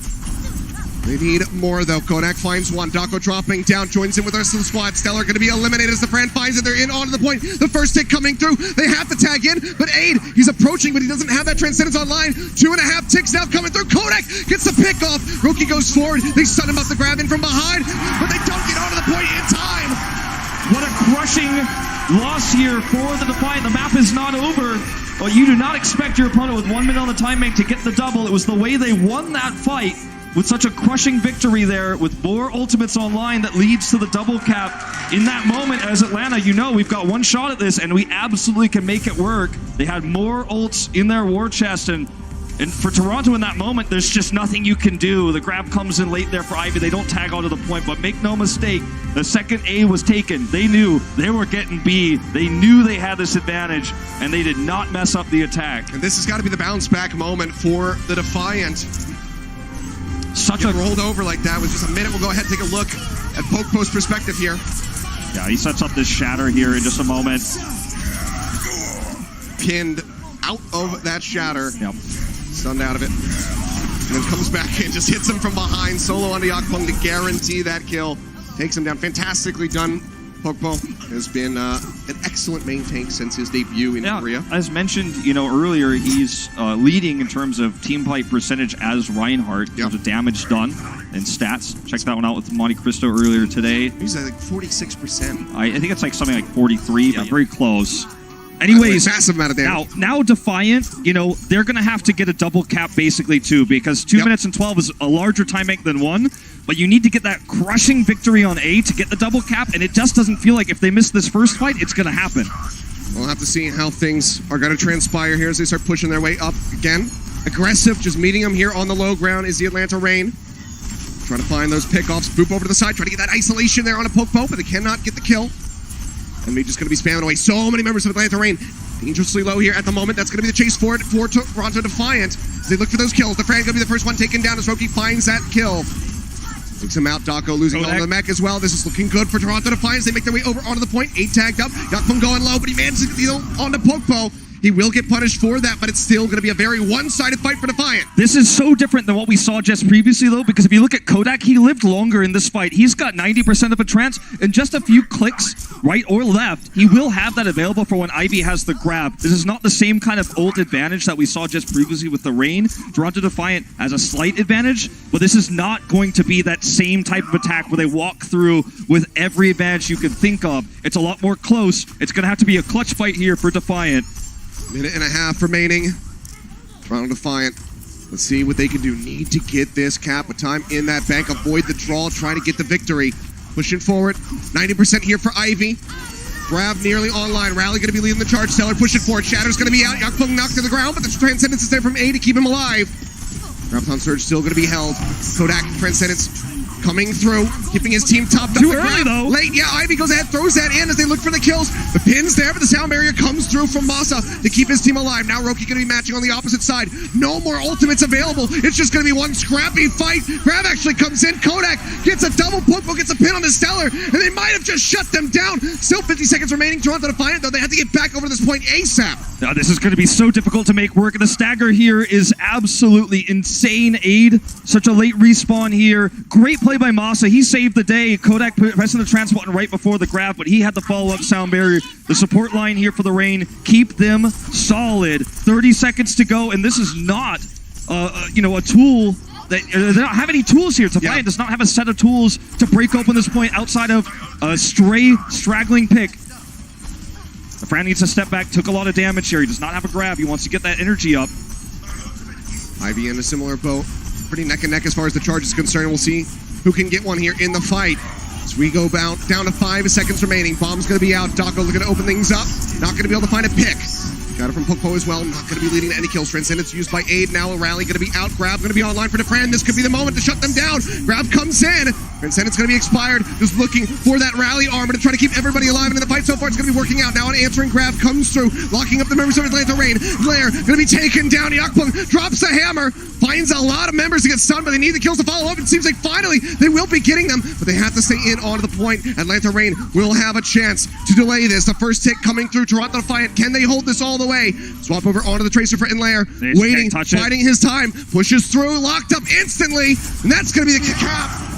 They need more, though. Kodak finds one. Dako dropping down, joins in with the rest of the squad. Stellar going to be eliminated as the Fran finds it. They're in onto the point. The first tick coming through. They have to tag in, but Aid, he's approaching, but he doesn't have that Transcendence online. 2.5 ticks now coming through. Kodak gets the pick off. Roki goes forward. They stun him up the grab in from behind, but they don't get onto the point in time. What a crushing loss here for the Defiant. The map is not over. Well, you do not expect your opponent with 1 minute on the time bank to get the double. It was the way they won that fight. With such a crushing victory there, with more ultimates online that leads to the double cap. In that moment, as Atlanta, you know, we've got one shot at this, and we absolutely can make it work. They had more ults in their war chest, and for Toronto in that moment, there's just nothing you can do. The grab comes in late there for Ivy. They don't tag onto the point, but make no mistake, the second A was taken. They knew they were getting B. They knew they had this advantage, and they did not mess up the attack. And this has got to be the bounce back moment for the Defiant. Such a rolled over like that with just a minute. We'll go ahead and take a look at Pokepo's perspective here. Yeah, he sets up this shatter here in just a moment. Pinned out of that shatter. Yep. Stunned out of it. And then comes back in, just hits him from behind. Solo onto Yakpung to guarantee that kill. Takes him down. Fantastically done. Pokepo has been an excellent main tank since his debut in Korea. As mentioned, earlier, he's leading in terms of team fight percentage as Reinhardt, in terms of damage done and stats. Check that one out with Monte Cristo earlier today. He's like 46%. I think it's like something like 43, but very close. Anyways, massive amount of damage. Now Defiant, they're going to have to get a double cap basically too, because 2 minutes and 12 is a larger time bank than 1. But you need to get that crushing victory on A to get the double cap, and it just doesn't feel like if they miss this first fight, it's going to happen. We'll have to see how things are going to transpire here as they start pushing their way up again. Aggressive, just meeting them here on the low ground is the Atlanta Reign. Trying to find those pickoffs, boop over to the side, trying to get that isolation there on a Pokepo, but they cannot get the kill. And they're just going to be spamming away so many members of Atlanta Reign. Dangerously low here at the moment. That's going to be the chase for it for Toronto Defiant. As they look for those kills. The Fran going to be the first one taken down as Roki finds that kill. Takes him out. Dako losing all the mech as well. This is looking good for Toronto Defiance. They make their way over onto the point. 8 tagged up. Yakpung going low, but he manages to get onto Pokepo. He will get punished for that, but it's still going to be a very one-sided fight for Defiant. This is so different than what we saw just previously, though, because if you look at Kodak, he lived longer in this fight. He's got 90% of a trance, and just a few clicks, right or left, he will have that available for when Ivy has the grab. This is not the same kind of ult advantage that we saw just previously with the Rain. Toronto Defiant has a slight advantage, but this is not going to be that same type of attack where they walk through with every advantage you can think of. It's a lot more close. It's going to have to be a clutch fight here for Defiant. Minute and a half remaining. Toronto Defiant. Let's see what they can do. Need to get this cap with time in that bank. Avoid the draw. Trying to get the victory. Pushing forward. 90% here for Ivy. Grab nearly online. Rally going to be leading the charge. Stellar pushing forward. Shatter's going to be out. Yakpung knocked to the ground, but the Transcendence is there from A to keep him alive. Graviton Surge still going to be held. Kodak Transcendence coming through, keeping his team topped up. Too early, though. Late, yeah, Ivy goes ahead, throws that in as they look for the kills. The pin's there, but the sound barrier comes through from Masa to keep his team alive. Now Roki going to be matching on the opposite side. No more ultimates available. It's just going to be one scrappy fight. Grab actually comes in. Kodak gets a double Popo, gets a pin on the Stellar, and they might have just shut them down. Still 50 seconds remaining. Toronto Defiant, though, they have to get back over to this point ASAP. Now, this is going to be so difficult to make work. The stagger here is absolutely insane. Aid, such a late respawn here. Great play by Masa. He saved the day. Kodak pressing the trans button right before the grab, but he had the follow-up sound barrier. The support line here for the Rain. Keep them solid. 30 seconds to go, and this is not, a tool that they don't have any tools here. Defiant does not have a set of tools to break open this point outside of a stray, straggling pick. The Fran needs to step back, took a lot of damage here. He does not have a grab. He wants to get that energy up. Ivy in a similar boat. Pretty neck and neck as far as the charge is concerned. We'll see who can get one here in the fight. As we go down to 5 seconds remaining. Bomb's going to be out. Dako looking to open things up. Not going to be able to find a pick. Got it from Popo as well. Not going to be leading to any kills. Transcendence used by Aid. Now a rally going to be out. Grab going to be online for Defran. This could be the moment to shut them down. Grab comes in. Transcendence going to be expired. Just looking for that rally armor to try to keep everybody alive. And in the fight so far, it's going to be working out. Now an answering grab comes through. Locking up the members of Atlanta Rain. Blair going to be taken down. Yakpung drops the hammer. Finds a lot of members to get stunned, but they need the kills to follow up. It seems like finally they will be getting them, but they have to stay in onto the point. Atlanta Rain will have a chance to delay this. The first hit coming through. Toronto Defiant. Can they hold this all the way? Swap over onto the Tracer for Inlayer. Waiting, biding his time. Pushes through. Locked up instantly. And that's going to be the cap.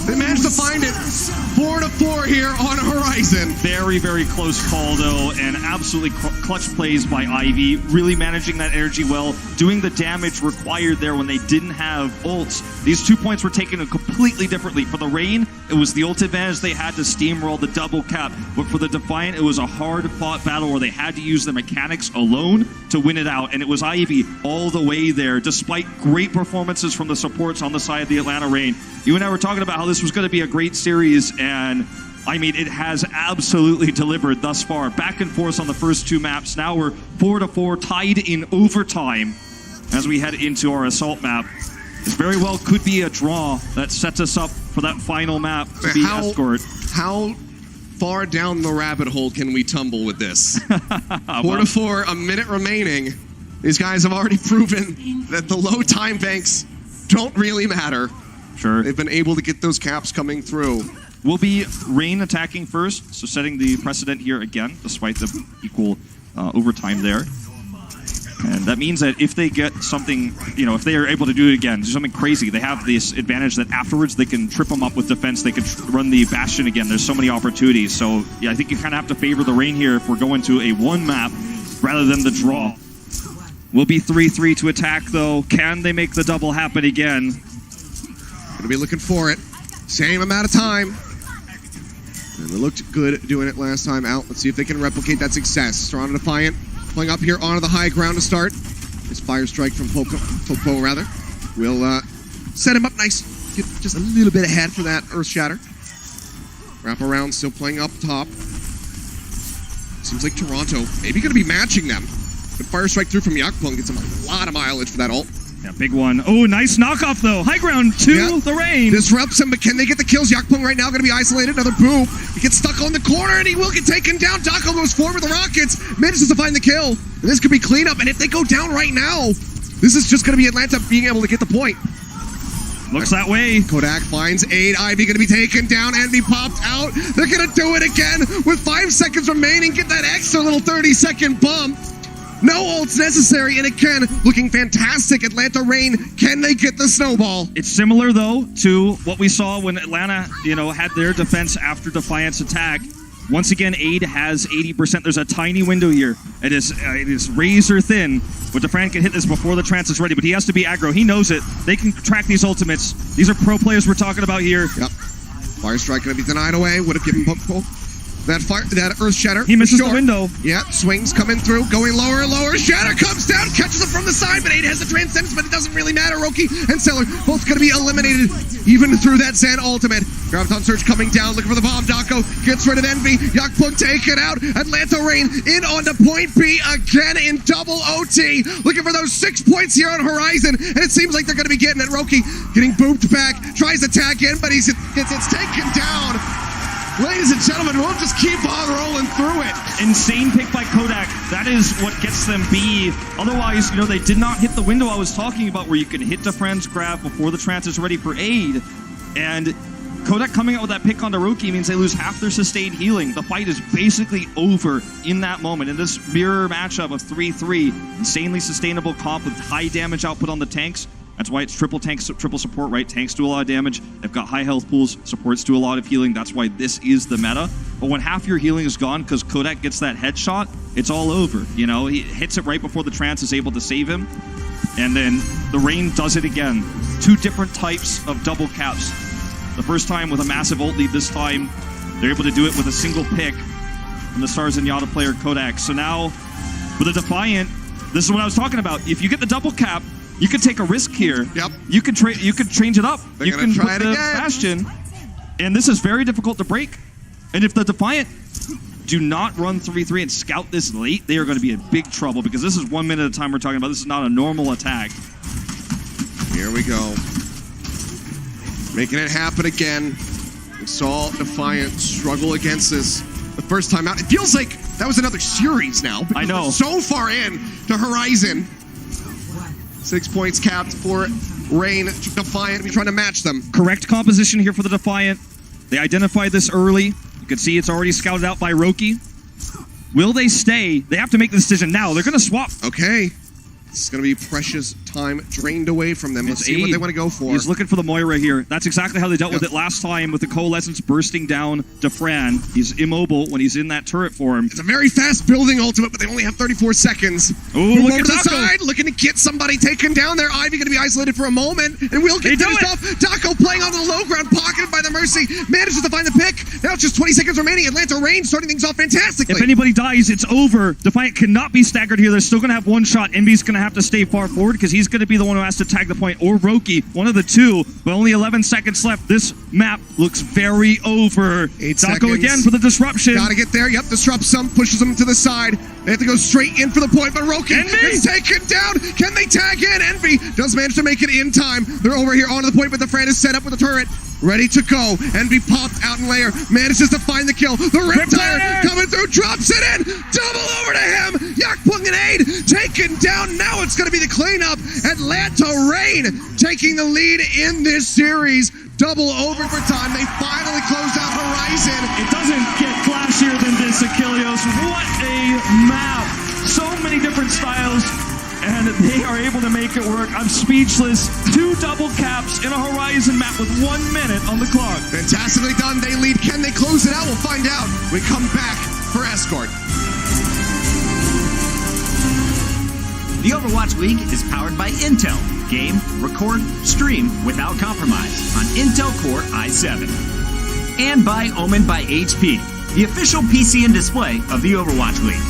They managed to find it. 4-4 here on Horizon. Very, very close call, though, and absolutely clutch plays by Ivy. Really managing that energy well, doing the damage required there when they didn't have ults. These 2 points were taken completely differently. For the Rain, it was the ult advantage they had to steamroll the double cap. But for the Defiant, it was a hard-fought battle where they had to use the mechanics alone to win it out. And it was Ivy all the way there, despite great performances from the supports on the side of the Atlanta Rain. You and I were talking about how this was going to be a great series, and I mean, it has absolutely delivered thus far. Back and forth on the first 2 maps. Now we're 4-4, tied in overtime as we head into our assault map. This very well could be a draw that sets us up for that final map to be Escort. How far down the rabbit hole can we tumble with this? 4-4, a minute remaining. These guys have already proven that the low time banks don't really matter. Sure. They've been able to get those caps coming through. Will be Rain attacking first, so setting the precedent here again, despite the equal overtime there. And that means that if they get something, if they are able to do it again, do something crazy, they have this advantage that afterwards they can trip them up with defense, they can run the Bastion again. There's so many opportunities. So, yeah, I think you kind of have to favor the Rain here if we're going to a 1 map rather than the draw. Will be 3-3 to attack, though. Can they make the double happen again? Gonna be looking for it. Same amount of time. And they looked good doing it last time out. Let's see if they can replicate that success. Toronto Defiant pulling up here onto the high ground to start. This fire strike from Popo rather. Will set him up nice. Get just a little bit ahead for that Earth Shatter. Wrap around, still playing up top. Seems like Toronto maybe gonna be matching them. Good fire strike through from Yakpung. Gets him a lot of mileage for that ult. Yeah, big one. Oh, nice knockoff, though. High ground to the Rain. Disrupts him, but can they get the kills? Yakpung right now going to be isolated. Another boom. He gets stuck on the corner, and he will get taken down. Dako goes forward with the rockets. Manages to find the kill. And this could be cleanup, and if they go down right now, this is just going to be Atlanta being able to get the point. Looks that way. Kodak finds Aid. Ivy going to be taken down and be popped out. They're going to do it again with 5 seconds remaining. Get that extra little 30-second bump. No ults necessary, and again, looking fantastic. Atlanta Reign, can they get the snowball? It's similar, though, to what we saw when Atlanta, had their defense after Defiant's attack. Once again, Aid has 80%. There's a tiny window here. It is razor thin. But Defiant can hit this before the trance is ready, but he has to be aggro. He knows it. They can track these ultimates. These are pro players we're talking about here. Yep. Fire Strike gonna be denied away. Would have given Poke. That Earth Shatter. He misses the window. Yeah, swings coming through, going lower and lower. Shatter comes down, catches him from the side, but Aid has the Transcendence, but it doesn't really matter. Roki and Seller both going to be eliminated, even through that Zen ultimate. Graviton Surge coming down, looking for the bomb. Dako gets rid of Envy. Yakpung taken out. Atlanta Reign in onto point B again in double OT. Looking for those 6 points here on Horizon, and it seems like they're going to be getting it. Roki getting booped back, tries to tag in, but it's taken down. Ladies and gentlemen, we'll just keep on rolling through it. Insane pick by Kodak. That is what gets them B. Otherwise, they did not hit the window I was talking about where you can hit the friend's grab before the trance is ready for Aid. And Kodak coming out with that pick on Roki means they lose half their sustained healing. The fight is basically over in that moment. In this mirror matchup of 3-3, insanely sustainable comp with high damage output on the tanks. That's why it's triple tanks, triple support, right? Tanks do a lot of damage. They've got high health pools. Supports do a lot of healing. That's why this is the meta. But when half your healing is gone because Kodak gets that headshot, it's all over. He hits it right before the trance is able to save him. And then the Reign does it again. 2 different types of double caps. The first time with a massive ult lead. This time, they're able to do it with a single pick from the Stars and Yada player Kodak. So now, with a Defiant, this is what I was talking about. If you get the double cap, you could take a risk here. Yep. You could change it up. You can try put it the again. Bastion, and this is very difficult to break. And if the Defiant do not run 3-3 and scout this late, they are going to be in big trouble because this is 1 minute at a time we're talking about. This is not a normal attack. Here we go. Making it happen again. We saw Defiant struggle against this the first time out. It feels like that was another series now. I know. We're so far in to Horizon. 6 points capped for Reign. Defiant, we're trying to match them. Correct composition here for the Defiant. They identified this early. You can see it's already scouted out by Roki. Will they stay? They have to make the decision now. They're going to swap. Okay. This is going to be precious time drained away from them. Let's see what they want to go for. He's looking for the Moira here. That's exactly how they dealt with it last time with the Coalescence bursting down Fran. He's immobile when he's in that turret form. It's a very fast building ultimate, but they only have 34 seconds. Ooh, Move look over at to the Dako. side, looking to get somebody taken down there. Ivy going to be isolated for a moment, and we'll get They do finished it. off. Dako playing on the low ground, pocketed by the Mercy. Manages to find the pick. Now it's just 20 seconds remaining. Atlanta Reign starting things off fantastically. If anybody dies, it's over. Defiant cannot be staggered here. They're still going to have one shot. Envy's going to have to stay far forward because he's going to be the one who has to tag the point, or Roki, one of the two. But only 11 seconds left. This map looks very over. 8 Dako seconds. again for the disruption. Gotta get there. Yep, disrupts some, pushes them to the side. They have to go straight in for the point, but Roki Envy! is taken down. Can they tag in? Envy does manage to make it in time. They're over here onto the point, but the Fran is set up with a turret. Ready to go. Envy popped out in layer. Manages to find the kill. The Riptire coming through. Drops it in. Double over to him. Yakpung and Aid taken down. Now it's going to be the cleanup. Atlanta Reign taking the lead in this series. Double over for time. They finally closed out Horizon. It doesn't get flashier than this, Achilles. What a map. So many different styles, and they are able to make it work. I'm speechless. 2 double caps in a Horizon map with 1 minute on the clock. Fantastically done. They lead. Can they close it out? We'll find out. We come back for Escort. The Overwatch League is powered by Intel. Game, record, stream without compromise on Intel Core i7. And by Omen by HP, the official PC and display of the Overwatch League.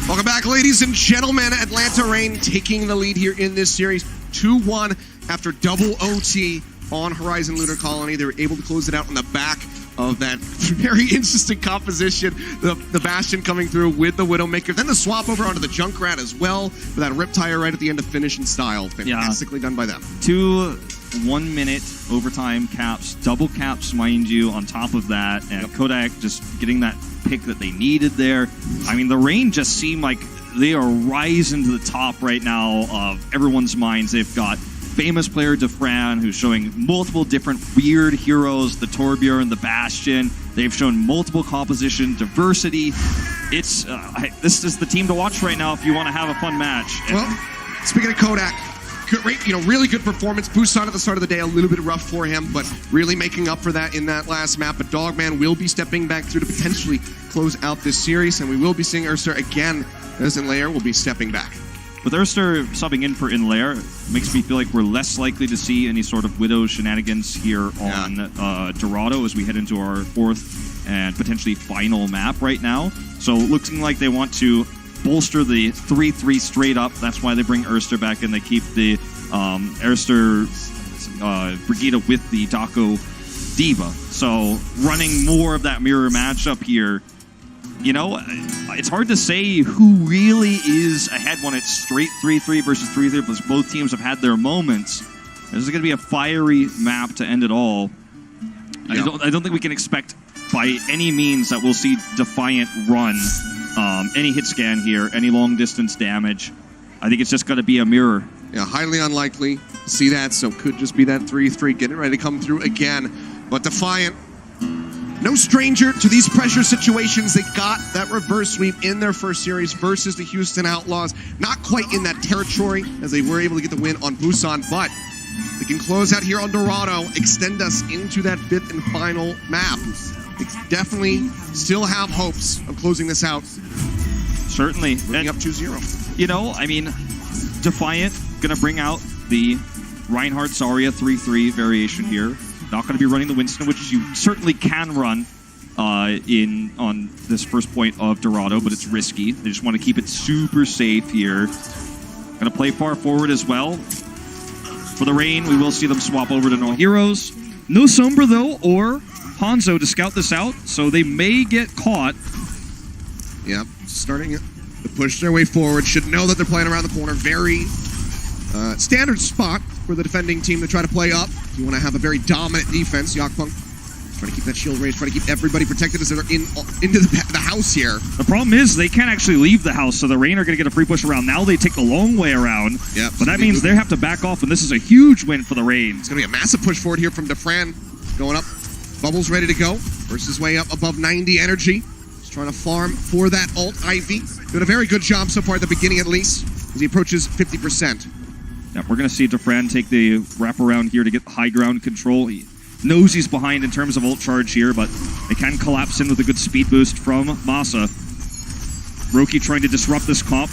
Welcome back, ladies and gentlemen. Atlanta Reign taking the lead here in this series. 2-1 after double OT on Horizon Lunar Colony. They were able to close it out on the back of that very interesting composition. The Bastion coming through with the Widowmaker. Then the swap over onto the Junkrat as well with that Riptire right at the end of finish in style. Fantastically done by them. 2 1-minute overtime caps, double caps, mind you, on top of that. And Kodak just getting that pick that they needed there. I mean, the Reign just seem like they are rising to the top right now of everyone's minds. They've got famous player Defiant, who's showing multiple different weird heroes, the Torbjorn, the Bastion. They've shown multiple composition, diversity. It's this is the team to watch right now if you want to have a fun match. Well, speaking of Kodak, great, really good performance. Busan at the start of the day, a little bit rough for him, but really making up for that in that last map. But Dogman will be stepping back through to potentially close out this series, and we will be seeing Urster again as Inlayer will be stepping back. With Urster subbing in for Inlayer, makes me feel like we're less likely to see any sort of Widow shenanigans here on Dorado as we head into our 4th and potentially final map right now. So looking like they want to bolster the 3-3 straight up. That's why they bring Urster back and they keep the Urster Brigida with the Dako Diva. So running more of that mirror matchup here. You know, it's hard to say who really is ahead when it's straight 3-3 versus 3-3, because both teams have had their moments. This is going to be a fiery map to end it all. Yep. I don't think we can expect by any means that we'll see Defiant run any hit scan here, any long distance damage. I think it's just going to be a mirror. Yeah, highly unlikely to see that, so could just be that 3-3 getting ready to come through again. But Defiant, no stranger to these pressure situations. They got that reverse sweep in their first series versus the Houston Outlaws. Not quite in that territory as they were able to get the win on Busan, but they can close out here on Dorado, extend us into that 5th and final map. They definitely still have hopes of closing this out. Certainly. Moving up 2-0. You know, I mean, Defiant going to bring out the Reinhardt Zarya 3-3 variation here. Not going to be running the Winston, which you certainly can run on this first point of Dorado, but it's risky. They just want to keep it super safe here. Going to play far forward as well. For the Reign, we will see them swap over to no heroes. No Sombra, though, or Hanzo to scout this out, so they may get caught. Yep, starting to push their way forward. Should know that they're playing around the corner. Very standard spot for the defending team to try to play up. You want to have a very dominant defense. Yakpunk trying to keep that shield raised, trying to keep everybody protected as they're into the house here. The problem is they can't actually leave the house, so the Reign are going to get a free push around. Now they take the long way around, yep, but that means they have to back off, and this is a huge win for the Reign. It's going to be a massive push forward here from Defiant. Going up, Bubbles ready to go. Bursts his way up above 90 energy. Just trying to farm for that ult. Ivy doing a very good job so far at the beginning at least, as he approaches 50%. Yeah, we're going to see Defiant take the wraparound here to get high ground control. He knows he's behind in terms of ult charge here, but they can collapse in with a good speed boost from Masa. Roki trying to disrupt this comp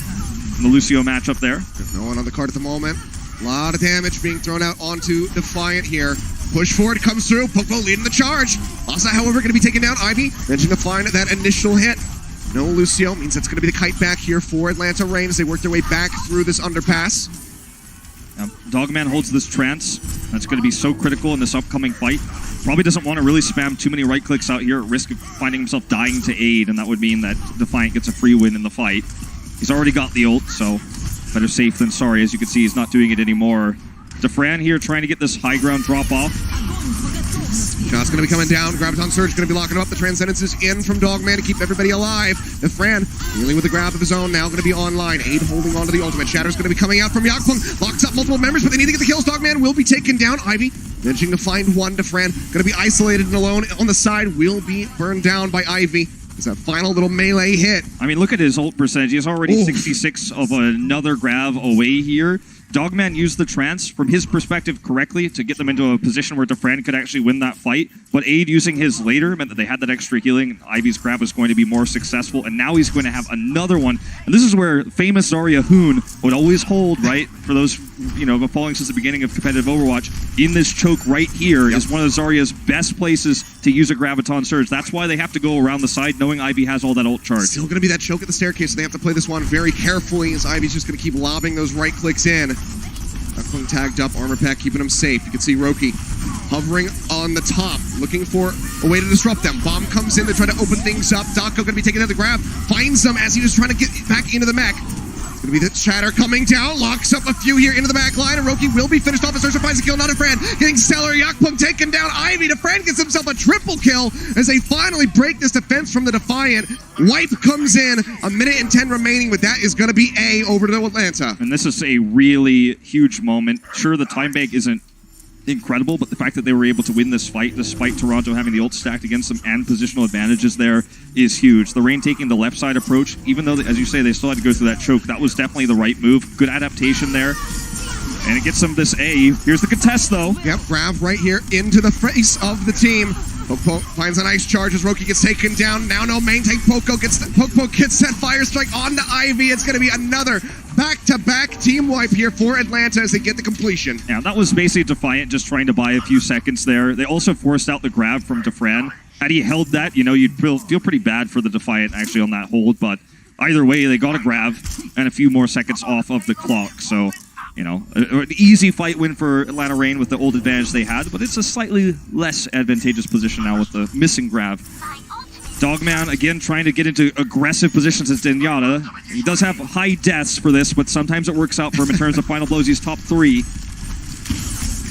in the Lucio matchup there. No one on the card at the moment. A lot of damage being thrown out onto Defiant here. Push forward comes through. Popo leading the charge. Masa, however, going to be taking down Ivy. Managing to find that initial hit. No Lucio means that's going to be the kite back here for Atlanta Reign as they work their way back through this underpass. Dogman holds this trance. That's going to be so critical in this upcoming fight. Probably doesn't want to really spam too many right clicks out here at risk of finding himself dying to aid, and that would mean that Defiant gets a free win in the fight. He's already got the ult, so better safe than sorry. As you can see, he's not doing it anymore. Defiant here trying to get this high ground drop off. Shot's going to be coming down. Graviton Surge going to be locking him up. The Transcendence is in from Dogman to keep everybody alive. Defiant dealing with the grab of his own, now going to be online. Aid holding on to the ultimate. Shatter's going to be coming out from Yakpung. Locks up multiple members, but they need to get the kills. Dogman will be taken down. Ivy managing to find one. Defiant going to be isolated and alone on the side. Will be burned down by Ivy. It's that final little melee hit. I mean, look at his ult percentage. He's already 66 of another grab away here. Dogman used the trance from his perspective correctly to get them into a position where Defiant could actually win that fight. But Aid using his later meant that they had that extra healing. Ivy's grab was going to be more successful, and now he's going to have another one. And this is where famous Zarya Hoon would always hold, right? For those, you know, following since the beginning of competitive Overwatch, in this choke right here is one of Zarya's best places to use a Graviton Surge. That's why they have to go around the side, knowing Ivy has all that ult charge. Still going to be that choke at the staircase, so they have to play this one very carefully as Ivy's just going to keep lobbing those right clicks in. Duckling tagged up, armor pack keeping him safe. You can see Roki hovering on the top, looking for a way to disrupt them. Bomb comes in to try to open things up. Dako going to be taking another grab, finds them as he was trying to get back into the mech. It's going to be the Shatter coming down, locks up a few here into the back line, and Roki will be finished off as Ursa finds a kill, not a friend. Getting Stellar, Yakpung taken down, Ivy, the friend gets himself a triple kill as they finally break this defense from the Defiant. Wipe comes in, a minute and 10 remaining, but that is going to be A over to Atlanta. And this is a really huge moment. Sure, the time bank isn't incredible, but the fact that they were able to win this fight despite Toronto having the ult stacked against them and positional advantages there is huge. The Reign taking the left side approach, even though, as you say, they still had to go through that choke, that was definitely the right move. Good adaptation there. And it gets them this A. Here's the contest, though. Yep, grab right here into the face of the team. Poke finds a nice charge as Roki gets taken down. Now no main tank. Poke gets that fire strike on to Ivy. It's going to be another back-to-back team wipe here for Atlanta as they get the completion. Yeah, that was basically Defiant just trying to buy a few seconds there. They also forced out the grab from Defran. Had he held that, you know, you'd feel pretty bad for the Defiant actually on that hold, but either way, they got a grab and a few more seconds off of the clock, so... You know, an easy fight win for Atlanta Reign with the old advantage they had, but it's a slightly less advantageous position now with the missing grab. Dogman, again, trying to get into aggressive positions as Zenyatta. He does have high deaths for this, but sometimes it works out for him in terms of final blows. He's top 3.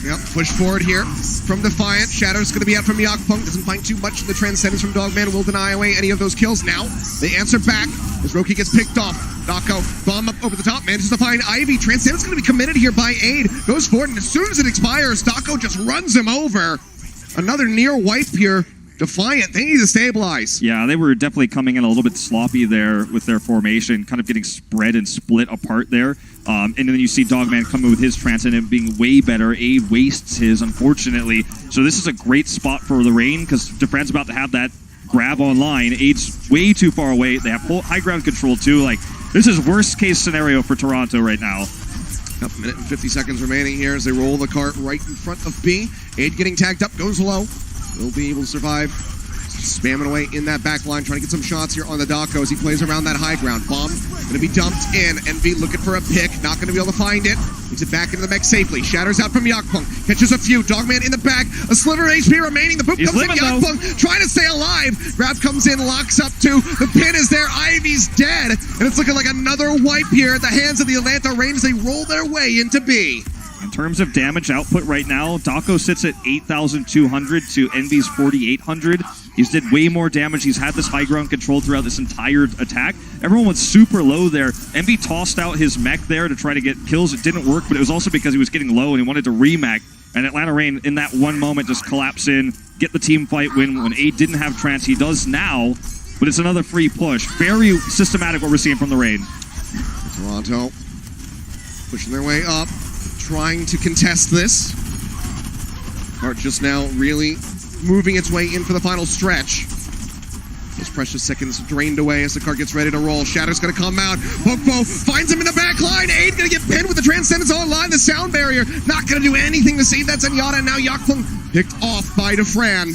Yep, push forward here from Defiant. Shadow's going to be out from Yakpunk. Doesn't find too much in the Transcendence from Dogman. Will deny away any of those kills. Now, they answer back as Roki gets picked off. Dako, bomb up over the top, manages to find Ivy. Transcendence going to be committed here by Aid. Goes forward, and as soon as it expires, Dako just runs him over. Another near wipe here. Defiant, they need to stabilize. Yeah, they were definitely coming in a little bit sloppy there with their formation, kind of getting spread and split apart there. And then you see Dogman coming with his Transcendent being way better. Aid wastes his, unfortunately. So this is a great spot for the Reign because Defran's about to have that grab online. Aid's way too far away. They have high ground control too. Like, this is worst case scenario for Toronto right now. Up a minute and 50 seconds remaining here as they roll the cart right in front of B. Aid getting tagged up, goes low. Will be able to survive. Spamming away in that back line, trying to get some shots here on the Dako as he plays around that high ground. Bomb going to be dumped in. Envy looking for a pick, not going to be able to find it. Gets it back into the mech safely. Shatters out from Yakpunk. Catches a few. Dogman in the back. A sliver of HP remaining. The poop comes in. Yakpunk trying to stay alive. Grab comes in, locks up two. The pin is there. Ivy's dead. And it's looking like another wipe here at the hands of the Atlanta Reign as they roll their way into B. In terms of damage output right now, Dako sits at 8,200 to Envy's 4,800. He's did way more damage. He's had this high ground control throughout this entire attack. Everyone was super low there. Envy tossed out his mech there to try to get kills. It didn't work, but it was also because he was getting low and he wanted to remech. And Atlanta Reign, in that one moment, just collapse in, get the team fight win. When Aid didn't have trance, he does now, but it's another free push. Very systematic what we're seeing from the Reign. Toronto pushing their way up, trying to contest this. Heart just now really moving its way in for the final stretch. Those precious seconds drained away as the cart gets ready to roll. Shadow's going to come out. Pokpo finds him in the back line. Aid going to get pinned with the Transcendence online. The sound barrier not going to do anything to save that Zenyatta. And now Yakpung picked off by Defran.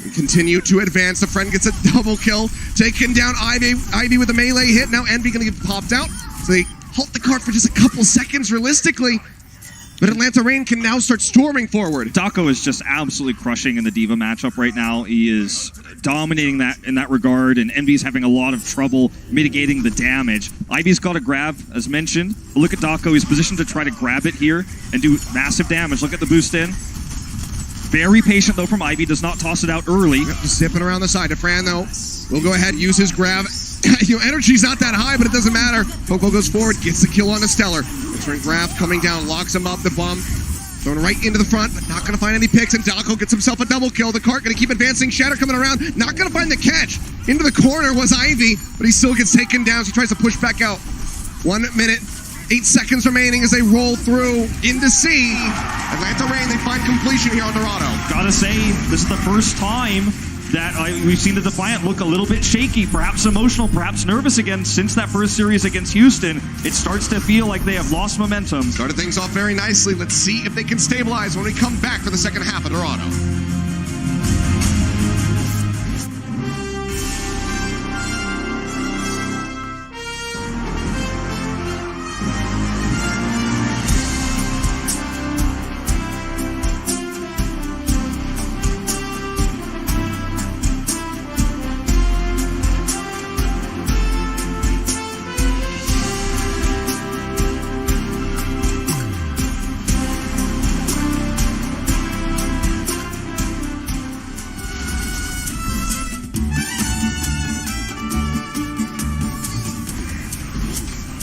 And continue to advance. The friend gets a double kill. Taking down Ivy with a melee hit. Now Envy going to get popped out. So they halt the cart for just a couple seconds realistically. But Atlanta Reign can now start storming forward. Dako is just absolutely crushing in the Diva matchup right now. He is dominating that in that regard, and Envy's having a lot of trouble mitigating the damage. Ivy's got a grab, as mentioned. But look at Dako. He's positioned to try to grab it here and do massive damage. Look at the boost in. Very patient, though, from Ivy. Does not toss it out early. Yep, just zipping around the side. Defran, though, will go ahead, use his grab. Energy's not that high, but it doesn't matter. Poco goes forward, gets the kill on the Stellar. Return grab coming down, locks him up, the bomb thrown right into the front, but not going to find any picks, and Dako gets himself a double kill. The cart going to keep advancing. Shatter coming around, not going to find the catch. Into the corner was Ivy, but he still gets taken down, so he tries to push back out. 1 minute 8 seconds remaining as they roll through into C. Atlanta Reign, they find completion here on Dorado. Gotta say, this is the first time that we've seen the Defiant look a little bit shaky, perhaps emotional, perhaps nervous again since that first series against Houston. It starts to feel like they have lost momentum. Started things off very nicely. Let's see if they can stabilize when we come back for the second half of Dorado.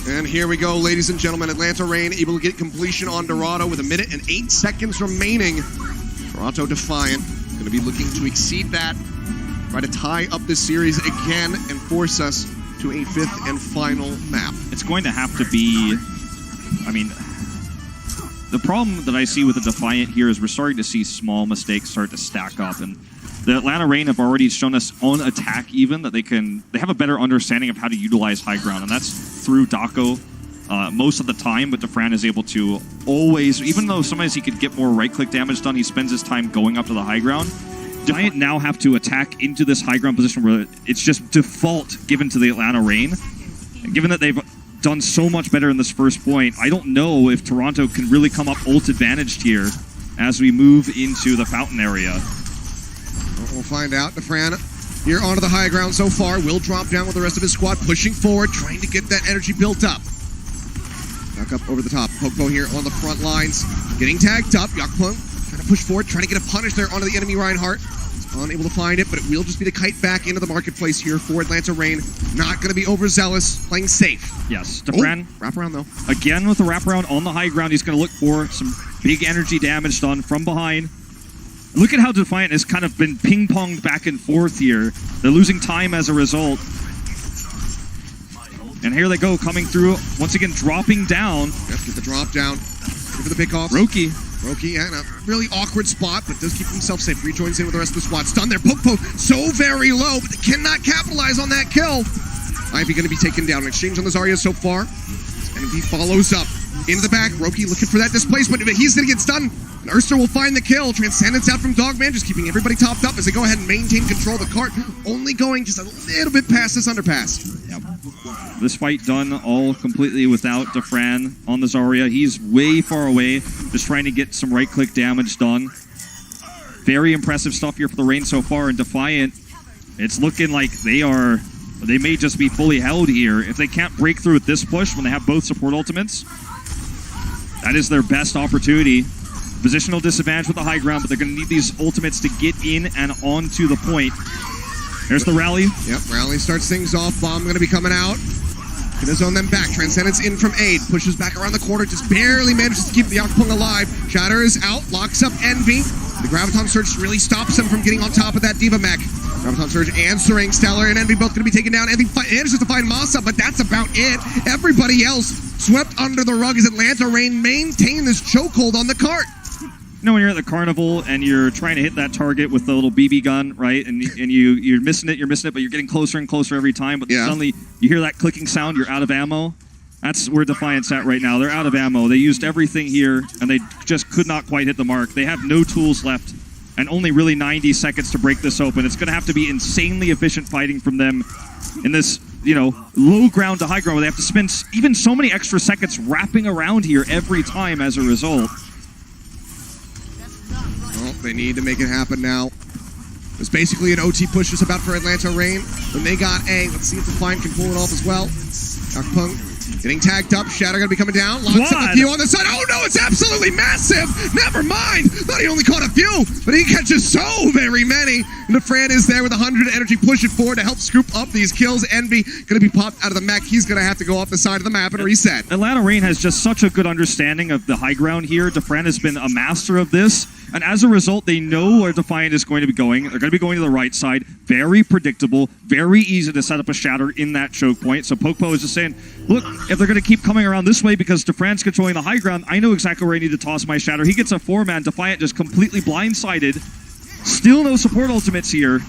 And here we go, ladies and gentlemen. Atlanta Reign able to get completion on Dorado with 1 minute and 8 seconds remaining. Toronto Defiant going to be looking to exceed that, try to tie up this series again and force us to a 5th and final map. It's going to have to be, I mean, the problem that I see with the Defiant here is we're starting to see small mistakes start to stack up, and the Atlanta Reign have already shown us on attack even that they have a better understanding of how to utilize high ground, and that's through Dako most of the time, but Defiant is able to always, even though sometimes he could get more right-click damage done, he spends his time going up to the high ground. Defiant now have to attack into this high ground position where it's just default given to the Atlanta Reign. And given that they've done so much better in this first point, I don't know if Toronto can really come up ult advantaged here as we move into the fountain area. We'll find out. Defiant here onto the high ground so far. Will drop down with the rest of his squad, pushing forward, trying to get that energy built up. Back up over the top. Pokpo here on the front lines, getting tagged up. Yakpung trying to push forward, trying to get a punish there onto the enemy Reinhardt. He's unable to find it, but it will just be the kite back into the marketplace here for Atlanta Reign. Not going to be overzealous, playing safe. Yes, Defiant. Wrap around though. Again with the wraparound on the high ground, he's going to look for some big energy damage done from behind. Look at how Defiant has kind of been ping-ponged back and forth here. They're losing time as a result. And here they go, coming through, once again dropping down. Yep, get the drop down. Look for the pick off. Roki in a really awkward spot, but does keep himself safe. Rejoins in with the rest of the squad. Stun there. Pokpo so very low, but they cannot capitalize on that kill. Ivy going to be taken down. An exchange on the Zarya so far. And he follows up into the back. Roki looking for that displacement, but he's going to get stunned. And Erster will find the kill. Transcendence out from Dogman, just keeping everybody topped up as they go ahead and maintain control of the cart. Only going just a little bit past this underpass. Yep. This fight done all completely without Defran on the Zarya. He's way far away, just trying to get some right-click damage done. Very impressive stuff here for the Reign so far. And Defiant, it's looking like they may just be fully held here. If they can't break through with this push when they have both support ultimates, that is their best opportunity. Positional disadvantage with the high ground, but they're going to need these ultimates to get in and onto the point. There's the rally. Yep, rally starts things off. Bomb going to be coming out. Gonna zone them back. Transcendence in from aid. Pushes back around the corner. Just barely manages to keep the Yakpung alive. Shatter is out. Locks up Envy. The Graviton Surge really stops him from getting on top of that Diva mech. Graviton Surge answering. Stellar and Envy both going to be taken down. Envy manages to find Masa, but that's about it. Everybody else swept under the rug as Atlanta Reign maintain this chokehold on the cart. You know, when you're at the carnival and you're trying to hit that target with the little BB gun, right? And you're missing it, but you're getting closer and closer every time. But suddenly you hear that clicking sound, you're out of ammo. That's where Defiant's at right now. They're out of ammo. They used everything here, and they just could not quite hit the mark. They have no tools left, and only really 90 seconds to break this open. It's going to have to be insanely efficient fighting from them in this, low ground to high ground, where they have to spend even so many extra seconds wrapping around here every time as a result. Well, they need to make it happen now. It's basically an OT push just about for Atlanta Reign. When they got A, let's see if Defiant can pull it off as well. Yakpung getting tagged up. Shadow going to be coming down. Locks up a few on the side. Oh no, it's absolutely massive. Never mind. Thought he only caught a few, but he catches so very many. And Defran is there with 100 energy pushing forward to help scoop up these kills. Envy going to be popped out of the mech. He's going to have to go off the side of the map and reset. Atlanta Reign has just such a good understanding of the high ground here. Defran has been a master of this. And as a result, they know where Defiant is going to be going. They're going to be going to the right side. Very predictable. Very easy to set up a shatter in that choke point. So Pokpo is just saying, look, if they're going to keep coming around this way because Defiant's controlling the high ground, I know exactly where I need to toss my Shatter. He gets a 4-man. Defiant just completely blindsided. Still no support ultimates here.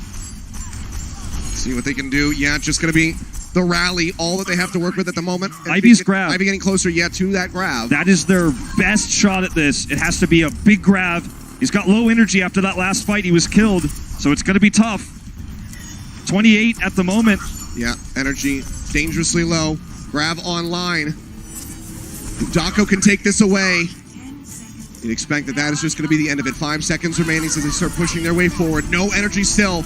See what they can do. Yeah, just going to be the rally, all that they have to work with at the moment. Ivy's grab. Ivy getting closer yet to that grab. That is their best shot at this. It has to be a big grab. He's got low energy after that last fight. He was killed, so it's going to be tough. 28 at the moment. Yeah, energy dangerously low. Grab online. Dako can take this away. You'd expect that is just going to be the end of it. 5 seconds remaining as they start pushing their way forward. No energy still.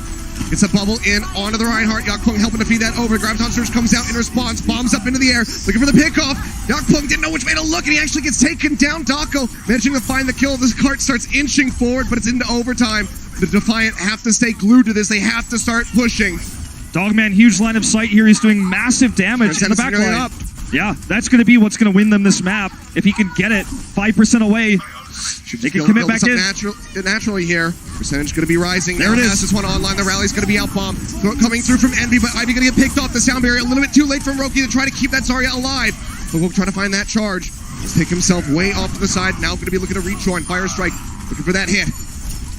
It's a bubble in onto the Reinhardt. Yakpung helping to feed that over. Graviton Surge comes out in response. Bombs up into the air. Looking for the pickoff. Yakpung didn't know which way to look, and he actually gets taken down. Dako managing to find the kill. This cart starts inching forward, but it's into overtime. The Defiant have to stay glued to this. They have to start pushing. Dogman, huge line of sight here. He's doing massive damage in the back line. Yeah, that's going to be what's going to win them this map. If he can get it 5% away, they can commit back in. Naturally here. Percentage going to be rising. There it is. This one online. The rally's going to be outbombed. Coming through from Envy, but Ivy going to get picked off the sound barrier. A little bit too late from Roki to try to keep that Zarya alive. But we'll try to find that charge. He's taking himself way off to the side. Now going to be looking to rejoin. Fire Strike. Looking for that hit.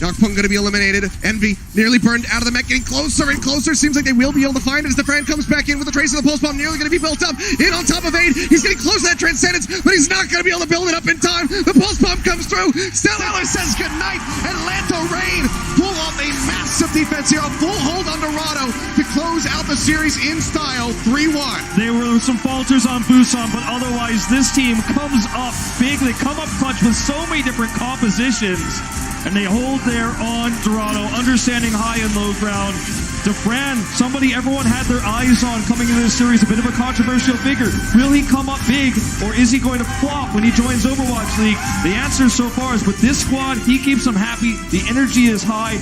Yakpung going to be eliminated. Envy nearly burned out of the mech, getting closer and closer. Seems like they will be able to find it as the Fran comes back in with the trace of the pulse bomb. Nearly going to be built up. In on top of 8. He's getting close to that Transcendence, but he's not going to be able to build it up in time. The pulse bomb comes through. Stellar says goodnight, and Lanto Rain pull off a massive defense here. A full hold on Dorado to close out the series in style 3-1. There were some falters on Busan, but otherwise this team comes up big. They come up clutch with so many different compositions. And they hold there on Dorado, understanding high and low ground. Defran, somebody everyone had their eyes on coming into this series, a bit of a controversial figure. Will he come up big, or is he going to flop when he joins Overwatch League? The answer so far is with this squad, he keeps them happy. The energy is high.